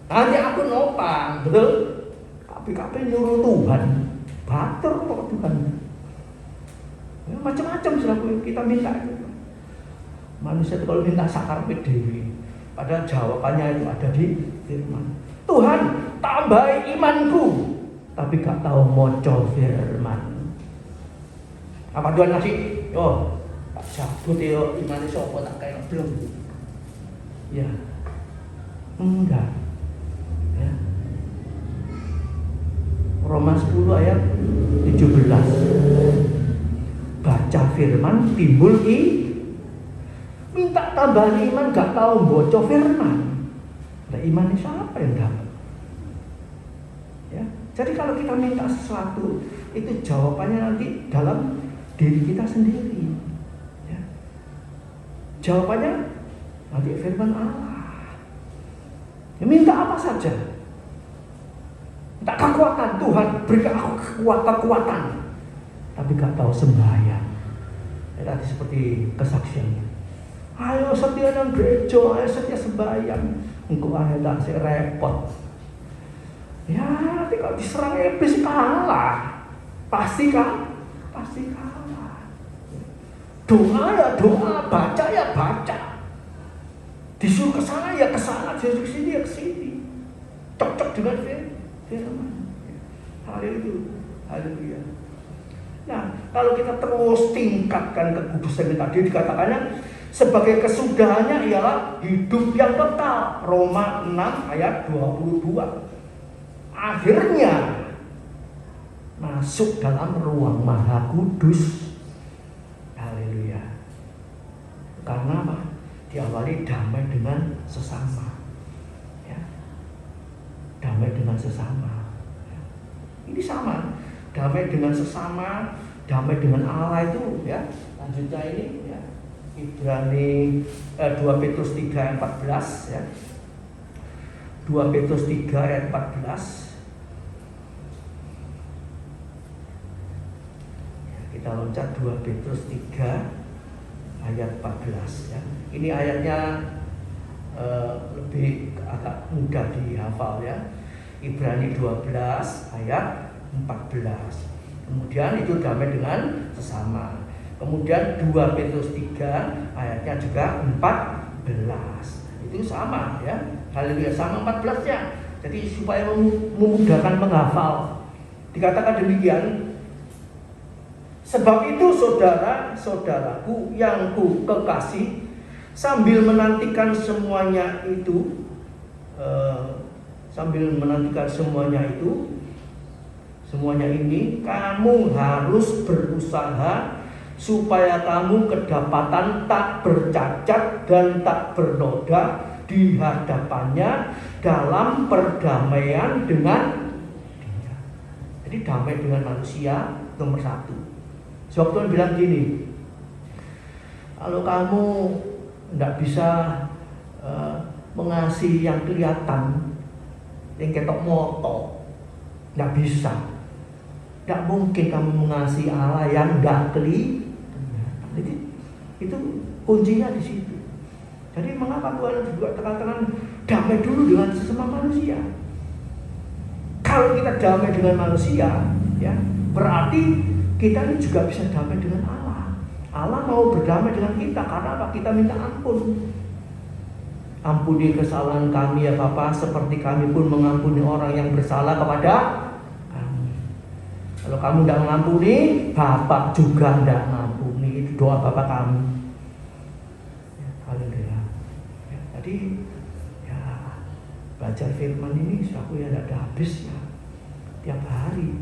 Nanti aku nopang, betul? Tapi nyuruh Tuhan, batur kok Tuhan. Ya, macam-macam selalu kita minta itu. Manusia itu kalau minta sakarpe dewi, padahal jawabannya itu ada di firman. Tuhan, tambahi imanku, tapi gak tahu moco firman. Apa Tuhan ngasih? Yo, tak cabut yo imane sapa tak kayak belum. Ya, enggak. Ya. Roma 10 ayat 17. Baca firman timbul minta tambahan iman gak tahu baca firman. Nah iman siapa yang dapat? Ya. Jadi kalau kita minta sesuatu itu jawabannya nanti dalam diri kita sendiri. Ya. Jawabannya nanti firman Allah. Ya, minta apa saja. Tak kekuatan Tuhan, berikan aku kekuatan, tapi gak tahu sembahyang. Ya, tadi seperti kesaksiannya. Ayo setia nang gereja, ayo setia sembahyang. Engkau ayo tak sih repot. Ya nanti kalau diserang iblis kalah, pasti kalah. Doa ya doa, baca ya baca. Disuruh ke sana ya ke sana, disuruh ke sini ya ke sini. Cocok dengan firman. Haleluya. Nah, kalau kita terus tingkatkan kekudusan tadi dikatakannya sebagai kesudahannya ialah hidup yang kekal. Roma 6 ayat 22. Akhirnya masuk dalam ruang maha kudus. Haleluya. Karena apa? Diawali damai dengan sesama. Ya. Damai dengan sesama. Ini sama, damai dengan sesama, damai dengan Allah itu ya. Lanjutnya ini ya. Ibrani 2 Petrus 3 ayat 14 ya. 2 Petrus 3 ayat 14. Ya, kita loncat 2 Petrus 3 ayat 14 ya. Ini ayatnya lebih agak mudah dihafal ya. Ibrani 12 ayat 14. Kemudian itu damai dengan sesama. Kemudian 2 Petrus 3 ayatnya juga 14. Itu sama ya. Haleluya, sama 14-nya. Jadi supaya memudahkan menghafal. Dikatakan demikian. Sebab itu saudara-saudaraku yang ku kekasih, sambil menantikan semuanya itu Semuanya ini kamu harus berusaha supaya kamu kedapatan tak bercacat dan tak bernoda di hadapannya dalam perdamaian dengan Dia. Jadi damai dengan manusia nomor satu. Sebab Tuhan bilang gini, kalau kamu tidak bisa mengasihi yang kelihatan, yang ketok moto, tidak bisa. Tidak mungkin kamu mengasihi Allah yang tidak kelihatan. Jadi itu kuncinya di situ. Jadi mengapa Tuhan juga tekan-tekan damai dulu dengan sesama manusia? Kalau kita damai dengan manusia, ya berarti kita ini juga bisa damai dengan Allah. Allah mau berdamai dengan kita karena apa? Kita minta ampun. Ampuni kesalahan kami ya Bapa, seperti kami pun mengampuni orang yang bersalah kepada kami. Kalau kamu tidak mengampuni, Bapa juga tidak mengampuni. Itu doa Bapa kami. Ya, haleluya. Ya, jadi ya belajar firman ini aku ya tidak ada habisnya. Tiap hari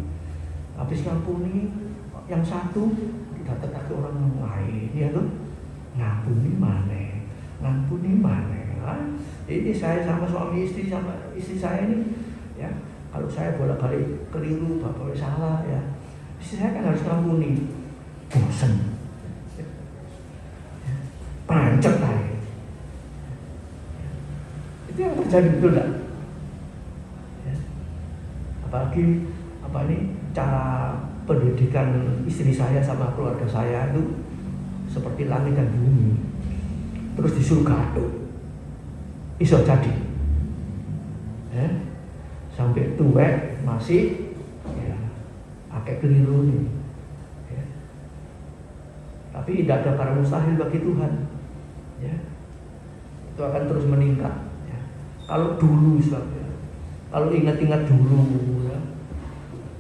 habis ngampuni yang satu, tidak tetapi orang lain ya tuh ngampuni mana. Ini saya sama suami istri sama istri saya ini ya, kalau saya bolak-balik keliru, bapak salah ya, istri saya kan harus ngampuni, bosan, pancet saya. Itu yang terjadi, betul tak? Ya. Apalagi cara pendidikan istri saya sama keluarga saya itu seperti langit dan bumi, terus disuruh gaduh. Iso jadi, sampai tua masih ya, pakai keliru nih. Ya. Tapi tidak ada barang mustahil bagi Tuhan. Ya. Itu akan terus meningkat. Ya. Kalau dulu, kalau ingat-ingat dulu,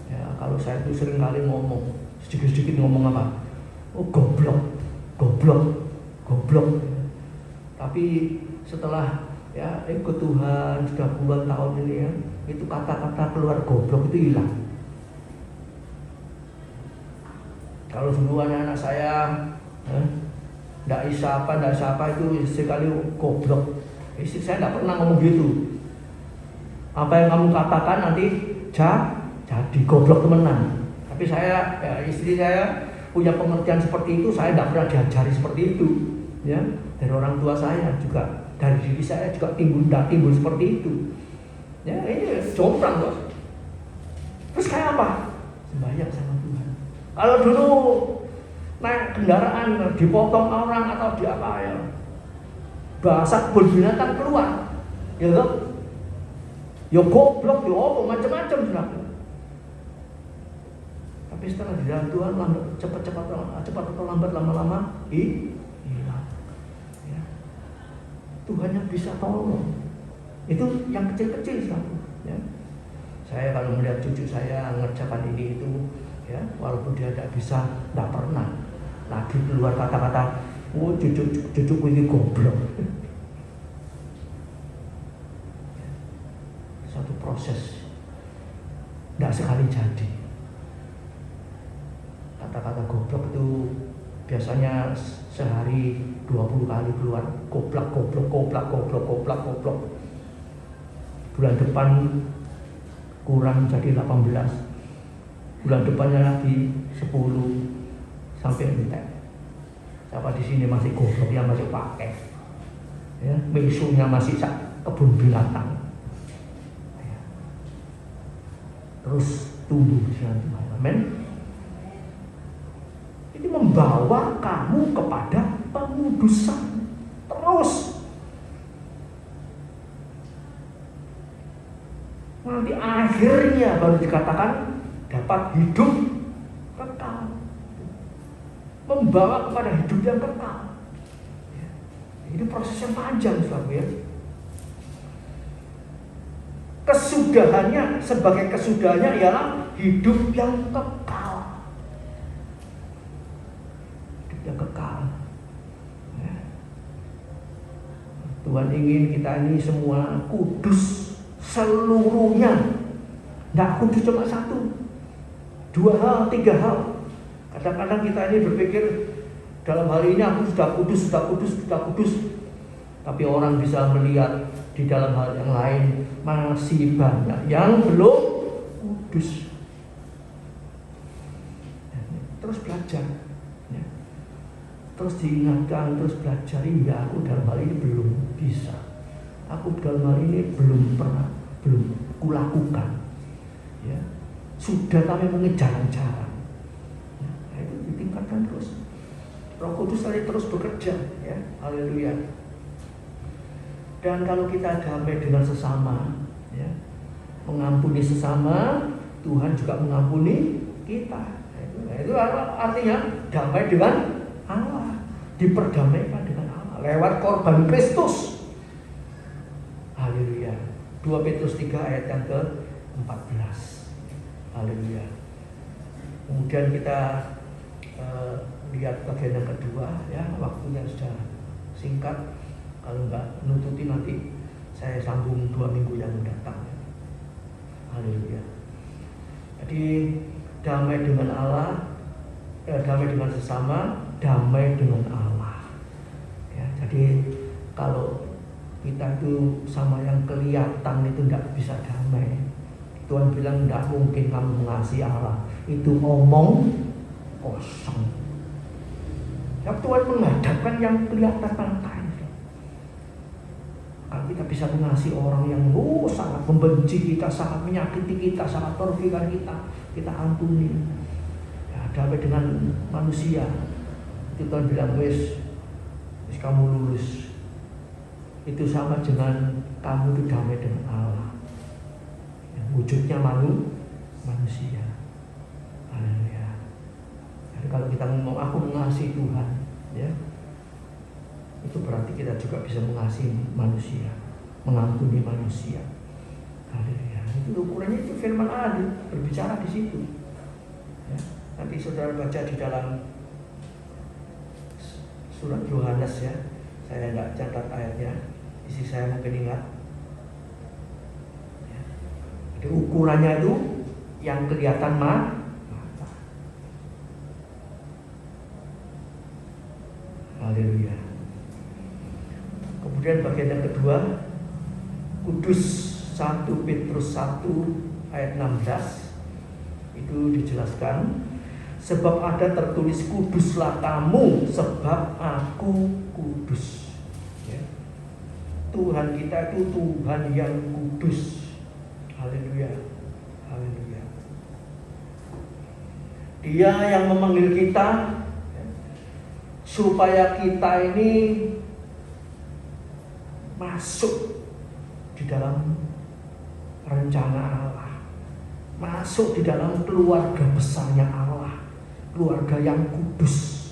ya, kalau saya itu sering kali ngomong, sedikit-sedikit ngomong apa? Oh goblok. Tapi setelah ya ikut Tuhan sudah puluhan tahun ini ya, itu kata-kata keluar goblok itu hilang. Kalau dulu anak saya tidak siapa itu sekali goblok, istri saya tidak pernah ngomong gitu. Apa yang kamu katakan nanti jadi goblok temenan. Tapi saya ya, istri saya punya pengertian seperti itu, saya tidak pernah diajari seperti itu ya, dari orang tua saya juga. Dari diri saya juga timbul seperti itu. Ya ini jomplang kok. Terus kayak apa? Sembahyang sama Tuhan. Kalau dulu naik kendaraan dipotong orang atau di apa ya, bahasa kebun binatang keluar, ya toh? Ya goblok, ya apa macam-macam sudah. Tapi setelah di dalam Tuhan cepat atau lambat lama-lama hilang. Tuhan yang bisa tolong. Itu yang kecil-kecil sekali. Ya. Saya kalau melihat cucu saya mengerjakan ini itu, ya, walaupun dia tidak pernah lagi keluar kata-kata, oh cucuku ini goblok. Satu proses, tidak sekali jadi. Kata-kata goblok itu biasanya sehari 20 kali keluar, goblok. Bulan depan kurang jadi 18. Bulan depannya lagi 10 sampai entek. Siapa di sini masih goblok yang masih pakai? Ya, misunya masih kebun binatang. Ya. Terus tumbuh di dalam Tuhan. Amin. Ini membawa kamu kepada pengudusan terus. Nanti akhirnya baru dikatakan dapat hidup kekal, membawa kepada hidup yang kekal. Ini proses yang panjang, saudara ya. Kesudahannya, sebagai kesudahannya ialah hidup yang kekal. Yang kekal. Ya. Tuhan ingin kita ini semua kudus seluruhnya. Tidak kudus cuma satu. 2 hal, 3 hal. Kadang-kadang kita ini berpikir dalam hal ini aku sudah kudus. Tapi orang bisa melihat di dalam hal yang lain masih banyak yang belum kudus. Terus belajar, ya. Terus diingatkan, terus belajar. Iya, aku dalam hal ini belum bisa. Aku dalam hal ini belum kulakukan. Ya. Sudah kami mengejar-jaran. Nah, itu ditingkatkan terus. Roh Kudus tadi terus bekerja, ya. Haleluya. Dan kalau kita damai dengan sesama, ya, mengampuni sesama, Tuhan juga mengampuni kita. Nah, itu artinya damai dengan Allah, diperdamaikan dengan Allah lewat korban Kristus. Haleluya. 2 Petrus 3 ayat yang ke-14. Haleluya. Kemudian kita lihat bagian yang kedua, ya, waktunya sudah singkat. Kalau enggak nututi nanti saya sambung 2 minggu yang mendatang. Haleluya. Jadi damai dengan Allah, damai dengan sesama, damai dengan Allah. Ya, jadi kalau kita itu sama yang kelihatan itu tidak bisa damai. Tuhan bilang tidak mungkin kamu mengasihi Allah. Itu omong kosong. Ya, Tuhan menghadapkan yang kelihatan mentah. Kalau kita bisa mengasihi orang yang sangat membenci kita, sangat menyakiti kita, sangat merugikan kita ampuni. Ya, damai dengan manusia. Itu Tuhan bilang, wis kamu lulus. Itu sama dengan kamu itu damai dengan Allah. Ya, wujudnya manusia. Haleluya. Jadi kalau kita ngomong aku mengasihi Tuhan, ya, itu berarti kita juga bisa mengasihi manusia, mengampuni manusia. Haleluya. Itu ukurannya, itu firman Allah berbicara di situ. Ya, nanti saudara baca di dalam surat Yohanes, ya. Saya enggak catat ayatnya, isi saya mungkin ingat. Ya. Jadi ukurannya itu yang kelihatan mata. Haleluya. Kemudian bagian yang kedua, kudus, 1 Petrus 1 ayat 16 itu dijelaskan, sebab ada tertulis kuduslah kamu sebab aku kudus. Ya. Tuhan kita itu Tuhan yang kudus. Haleluya. Haleluya. Dia yang memanggil kita, ya, supaya kita ini masuk di dalam rencana Allah, masuk di dalam keluarga besarnya Allah, keluarga yang kudus,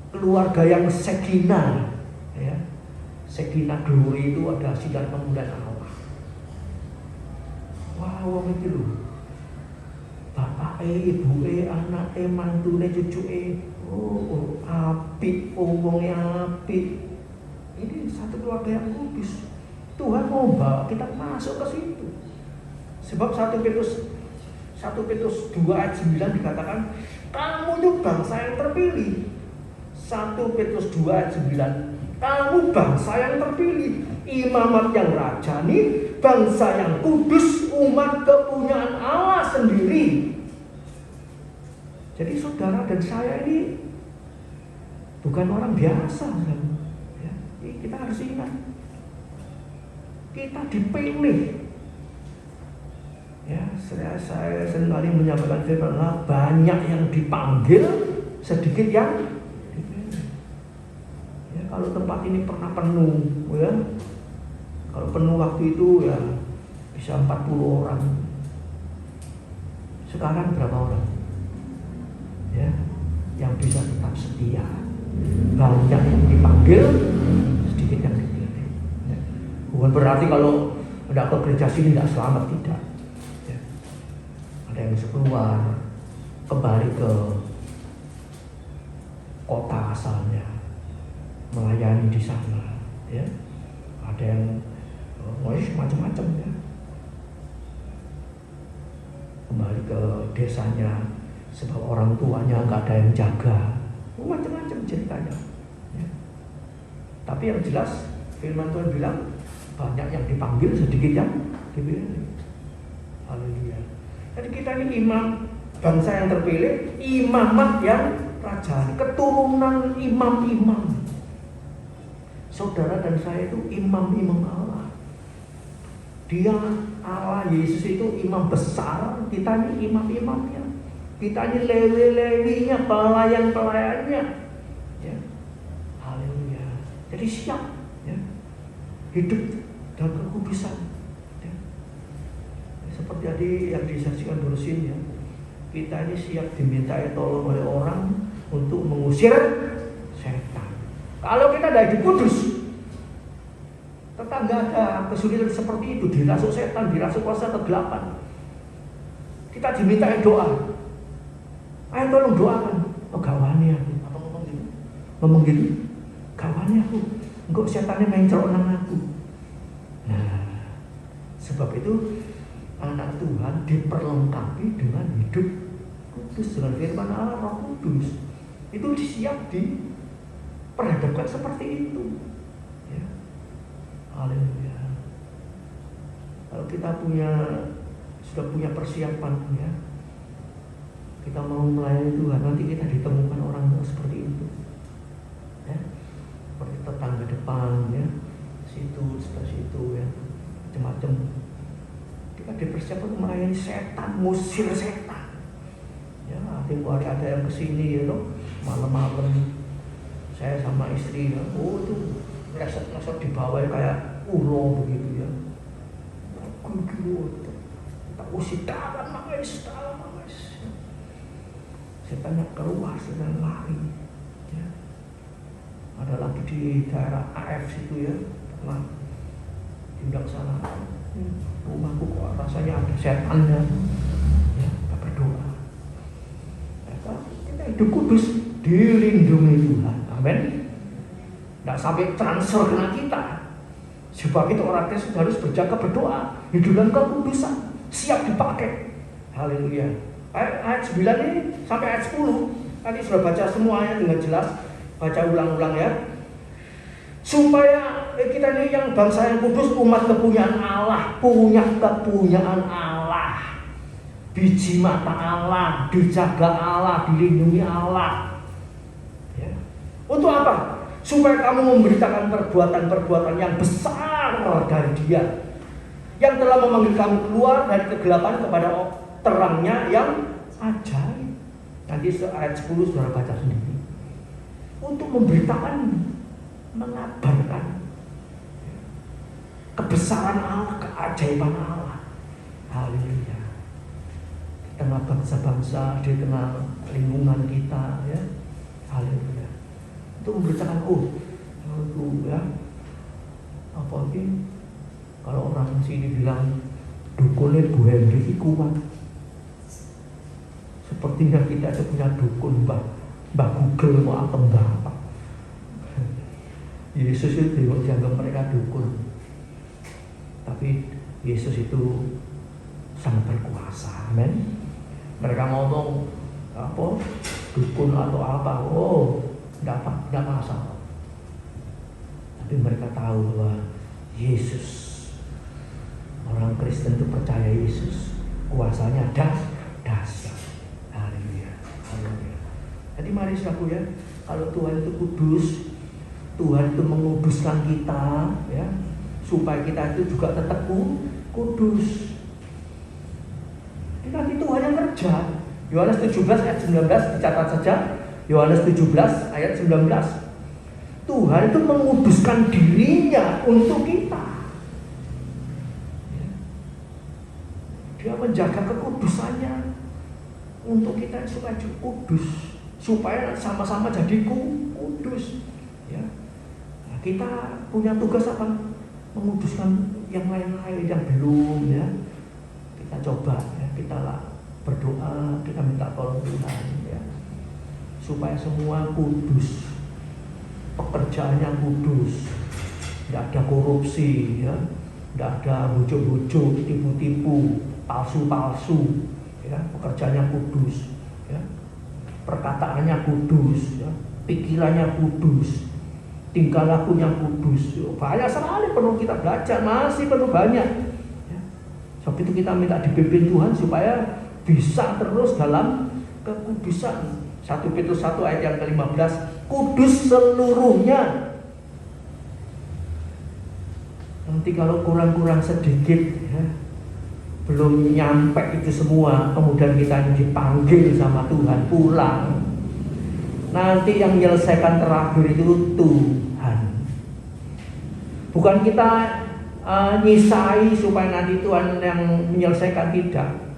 keluarga yang Shekinah, ya. Shekinah glory itu ada sinar kemuliaan Allah. Wow, itu loh, bapak ibu anak mantune cucu apik, omongnya apik. Ini satu keluarga yang kudus. Tuhan mau bawa kita masuk ke situ. Sebab 1 Petrus 2 ayat 9 dikatakan, kamu itu bangsa yang terpilih. 1 Petrus 2 ayat 9, kamu bangsa yang terpilih, imamat yang rajani, bangsa yang kudus, umat kepunyaan Allah sendiri. Jadi saudara dan saya ini bukan orang biasa, kan? Kita harus ingat, kita dipilih. Ya, saya sering menyampaikan firman Allah, banyak yang dipanggil, sedikit yang dipilih. Ya, kalau tempat ini pernah penuh, ya, kalau penuh waktu itu ya bisa 40 orang. Sekarang berapa orang? Ya, yang bisa tetap setia. Banyak yang dipanggil, sedikit yang dipilih. Ya. Bukan berarti kalau tidak ke gereja sini tidak selamat, tidak. Ya. Ada yang bisa keluar, kembali ke kota asalnya, melayani di sana. Ya. Ada yang macam-macam, ya. kembali ke desanya sebab orang tuanya nggak ada yang jaga, macam-macam ceritanya. Ya. Tapi yang jelas firman Tuhan bilang banyak yang dipanggil, sedikit yang dipilih. Haleluya. Jadi kita ini imam, bangsa yang terpilih, imamat yang rajani, keturunan imam-imam. Saudara dan saya itu imam-imam Allah. Dia Allah Yesus itu imam besar, kita ini imam-imamnya. Kita ini lewi-lewinya, pelayan-pelayannya. Ya. Haleluya. Jadi siap, ya. Hidup dalam kekudusan. Ya. Seperti tadi yang disaksikan Brusin, ya. Kita ini siap dimintai tolong oleh orang untuk mengusir setan. Kalau kita tidak hidup kudus, tetap nggak ada kesulitan seperti itu, dirasuk setan, dirasuk kuasa kegelapan. Kita dimintai doa. Ayo tolong doakan. Oh gawani aku. Apa ngomong gitu? Ngomong gitu. Gawani aku. Engkau setannya main cerok nang aku. Nah, sebab itu anak Tuhan diperlengkapi dengan hidup kudus, dengan firman Allah, Roh Kudus. Itu siap diperhadapkan seperti itu. Ya. Haleluya. Kalau kita sudah punya persiapan, ya, kita mau melayani Tuhan, nanti kita ditemukan orang seperti itu, ya, seperti tetangga depan, ya, situ, ya, macam-macam. Kita dipersiapkan melayani setan, musir setan. Ya, hari ada yang kesini, ya, loh, malam-malam. Saya sama istri, ya, itu ngesot di bawah kayak ulo begitu, ya. Kita usir dalam, mangis. Setannya keluar sedang lari. Ya. Ada lagi di daerah AF situ, ya, pernah tindak sana. Rumahku kok rasanya ada setannya. Ya, kita berdoa. Kita hidup kudus, dilindungi Tuhan. Amin. Tidak sampai transfer kena kita. Sebab itu orang Kristen harus berjaga berdoa, hidup dalam kekudusan, siap dipakai. Haleluya. Ayat 9 ini sampai ayat 10 tadi sudah baca semuanya dengan jelas, baca ulang-ulang, ya, supaya kita ini yang bangsa yang kudus, umat kepunyaan Allah, punya kepunyaan Allah, biji mata Allah, dijaga Allah, dilindungi Allah, ya. Untuk apa? Supaya kamu memberitakan perbuatan-perbuatan yang besar dari Dia yang telah memanggil kamu keluar dari kegelapan kepada terangnya yang ajaib. Nanti ayat 10 saudara baca sendiri. Untuk memberitakan, mengabarkan kebesaran Allah, keajaiban Allah. Haleluya. Di tengah bangsa-bangsa, di tengah lingkungan kita, ya. Haleluya. Untuk memberitakan, ya, apa ini? Kalau orang sini bilang dukunnya Bu Henry kuat. Sepertinya kita ada punya dukun, Mbak Google mau apa Mbak apa. Yesus itu dianggap mereka dukun, tapi Yesus itu sangat berkuasa. Amin. Mereka ngomong apa dukun atau apa, tidak masalah. Tapi mereka tahu bahwa Yesus, orang Kristen itu percaya Yesus, kuasanya dahsyat. Jadi mari saudaraku, ya, kalau Tuhan itu kudus, Tuhan itu menguduskan kita, ya, supaya kita itu juga tetap kudus. Nanti Tuhan yang kerja. Yohanes 17 ayat 19 dicatat saja. Yohanes 17 ayat 19. Tuhan itu menguduskan dirinya untuk kita. Dia menjaga kekudusannya untuk kita supaya kudus, supaya sama-sama jadi kudus, ya. Nah, kita punya tugas apa? Menguduskan yang lain-lain yang belum, ya. Kita coba, ya, kita berdoa, kita minta tolong Tuhan, ya, supaya semua kudus, pekerjaannya kudus, tidak ada korupsi, ya, tidak ada bujuk-bujuk, tipu-tipu, palsu-palsu, ya, pekerjaannya kudus, ya, perkataannya kudus, ya, pikirannya kudus, tingkah lakunya kudus. Banyak sekali perlu kita belajar, masih perlu banyak. Ya. Sebab itu kita minta dipimpin Tuhan supaya bisa terus dalam kekudusan. 1 Petrus 1 ayat yang ke-15, kudus seluruhnya. Nanti kalau kurang-kurang sedikit, ya, belum nyampe itu semua, kemudian kita dipanggil sama Tuhan pulang, nanti yang menyelesaikan terakhir itu Tuhan. Bukan kita nyisai supaya nanti Tuhan yang menyelesaikan, tidak.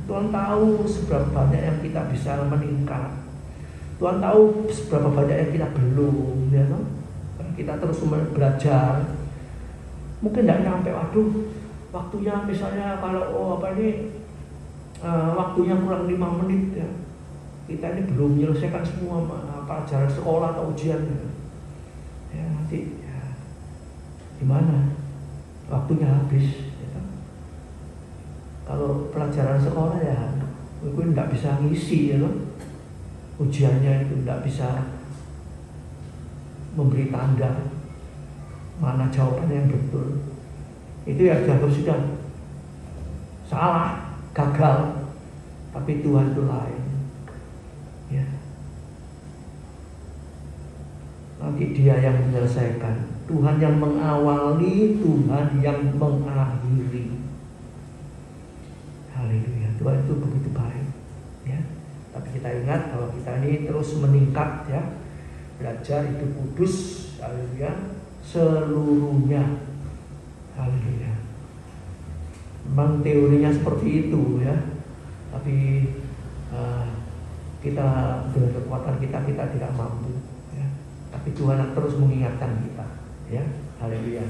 Tuhan tahu seberapa banyak yang kita bisa meningkat. Tuhan tahu seberapa banyak yang kita belum, ya, no? Kita terus belajar. Mungkin tidak nyampe, waduh, waktunya misalnya kalau waktunya kurang 5 menit, ya. Kita ini belum menyelesaikan semua pelajaran sekolah atau ujian, ya, nanti ya, gimana? Waktunya habis. Kalau pelajaran sekolah ya, mungkin tidak bisa ngisi, ya, ujiannya itu tidak bisa memberi tanda mana jawaban yang betul. Itu ya dianggap sudah salah, gagal. Tapi Tuhan itu lain, ya. Nanti Dia yang menyelesaikan. Tuhan yang mengawali, Tuhan yang mengakhiri. Haleluya, Tuhan itu begitu baik, ya. Tapi kita ingat bahwa kita ini terus meningkat, ya, belajar hidup kudus, haleluya, seluruhnya, haleluya. Memang teorinya seperti itu, ya, tapi kita dengan kekuatan kita tidak mampu, ya. Tapi Tuhan terus mengingatkan kita, ya, haleluya.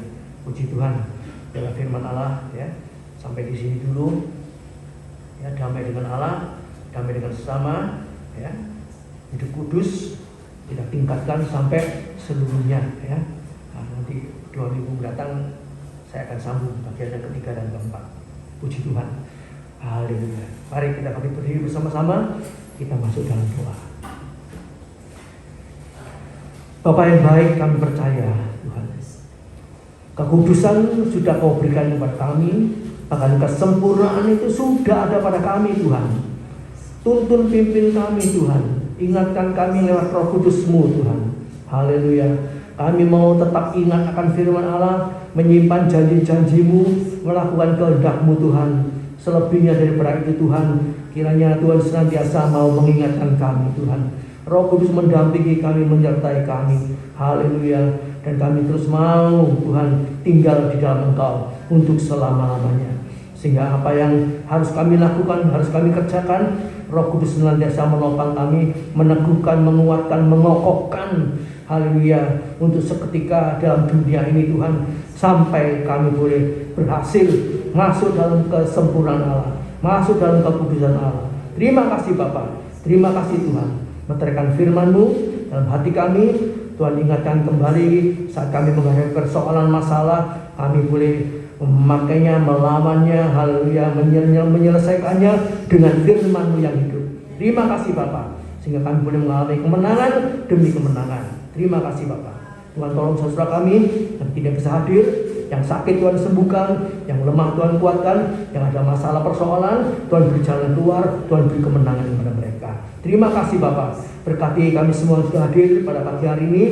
Puji Tuhan, dalam firman Allah, ya. Sampai di sini dulu. Ya, damai dengan Allah, damai dengan sesama, ya. Hidup kudus kita tingkatkan sampai seluruhnya, ya. Nah, nanti 2 minggu mendatang saya akan sambung bagian yang ketiga dan keempat. Puji Tuhan, haleluya. Mari kita berdiri bersama-sama, kita masuk dalam doa. Bapa yang baik, kami percaya Tuhan, kekudusan sudah Kau berikan kepada kami. Bahkan kesempurnaan itu sudah ada pada kami, Tuhan. Tuntun pimpin kami, Tuhan. Ingatkan kami lewat Roh Kudus-Mu, Tuhan. Haleluya. Kami mau tetap ingat akan firman Allah, menyimpan janji-janji-Mu, melakukan kehendak-Mu, Tuhan. Selebihnya daripada itu, Tuhan, kiranya Tuhan senantiasa mau mengingatkan kami, Tuhan. Roh Kudus mendampingi kami, menyertai kami. Haleluya. Dan kami terus mau, Tuhan, tinggal di dalam Engkau untuk selama-lamanya. Sehingga apa yang harus kami lakukan, harus kami kerjakan, Roh Kudus senantiasa menopang kami, meneguhkan, menguatkan, mengokohkan, haleluya, untuk seketika dalam dunia ini, Tuhan, sampai kami boleh berhasil masuk dalam kesempurnaan Allah, masuk dalam kekudusan Allah. Terima kasih Bapa, terima kasih Tuhan, meteraikan firman-Mu dalam hati kami. Tuhan, ingatkan kembali saat kami menghadapi persoalan masalah, kami boleh memakainya, melawannya, haleluya, menyelesaikannya dengan firman-Mu yang hidup. Terima kasih Bapa, sehingga kami boleh mengalami kemenangan demi kemenangan. Terima kasih Bapa. Tuhan, tolong saudara kami yang tidak bisa hadir, yang sakit Tuhan sembuhkan, yang lemah Tuhan kuatkan, yang ada masalah persoalan, Tuhan beri jalan keluar, Tuhan beri kemenangan kepada mereka. Terima kasih Bapa. Berkati kami semua yang sudah hadir pada pagi hari ini,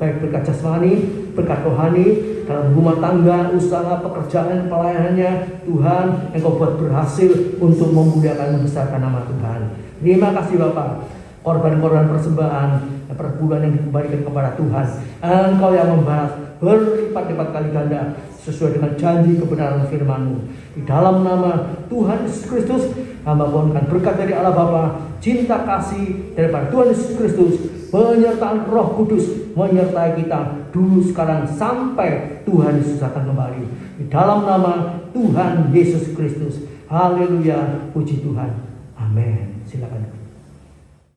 baik berkat jasmani, berkat rohani, dalam rumah tangga, usaha, pekerjaan, pelayanannya, Tuhan, Engkau buat berhasil untuk memuliakan, membesarkan nama Tuhan. Terima kasih Bapa. Korban-korban persembahan, perbulan yang dikembalikan kepada Tuhan, Engkau yang membalas berlipat-lipat kali ganda sesuai dengan janji kebenaran firman-Mu. Di dalam nama Tuhan Yesus Kristus, hamba mohonkan berkat dari Allah Bapa, cinta kasih daripada Tuhan Yesus Kristus, penyertaan Roh Kudus menyertai kita dulu, sekarang, sampai Tuhan Yesus akan kembali. Di dalam nama Tuhan Yesus Kristus, haleluya, puji Tuhan, amin. Silakan.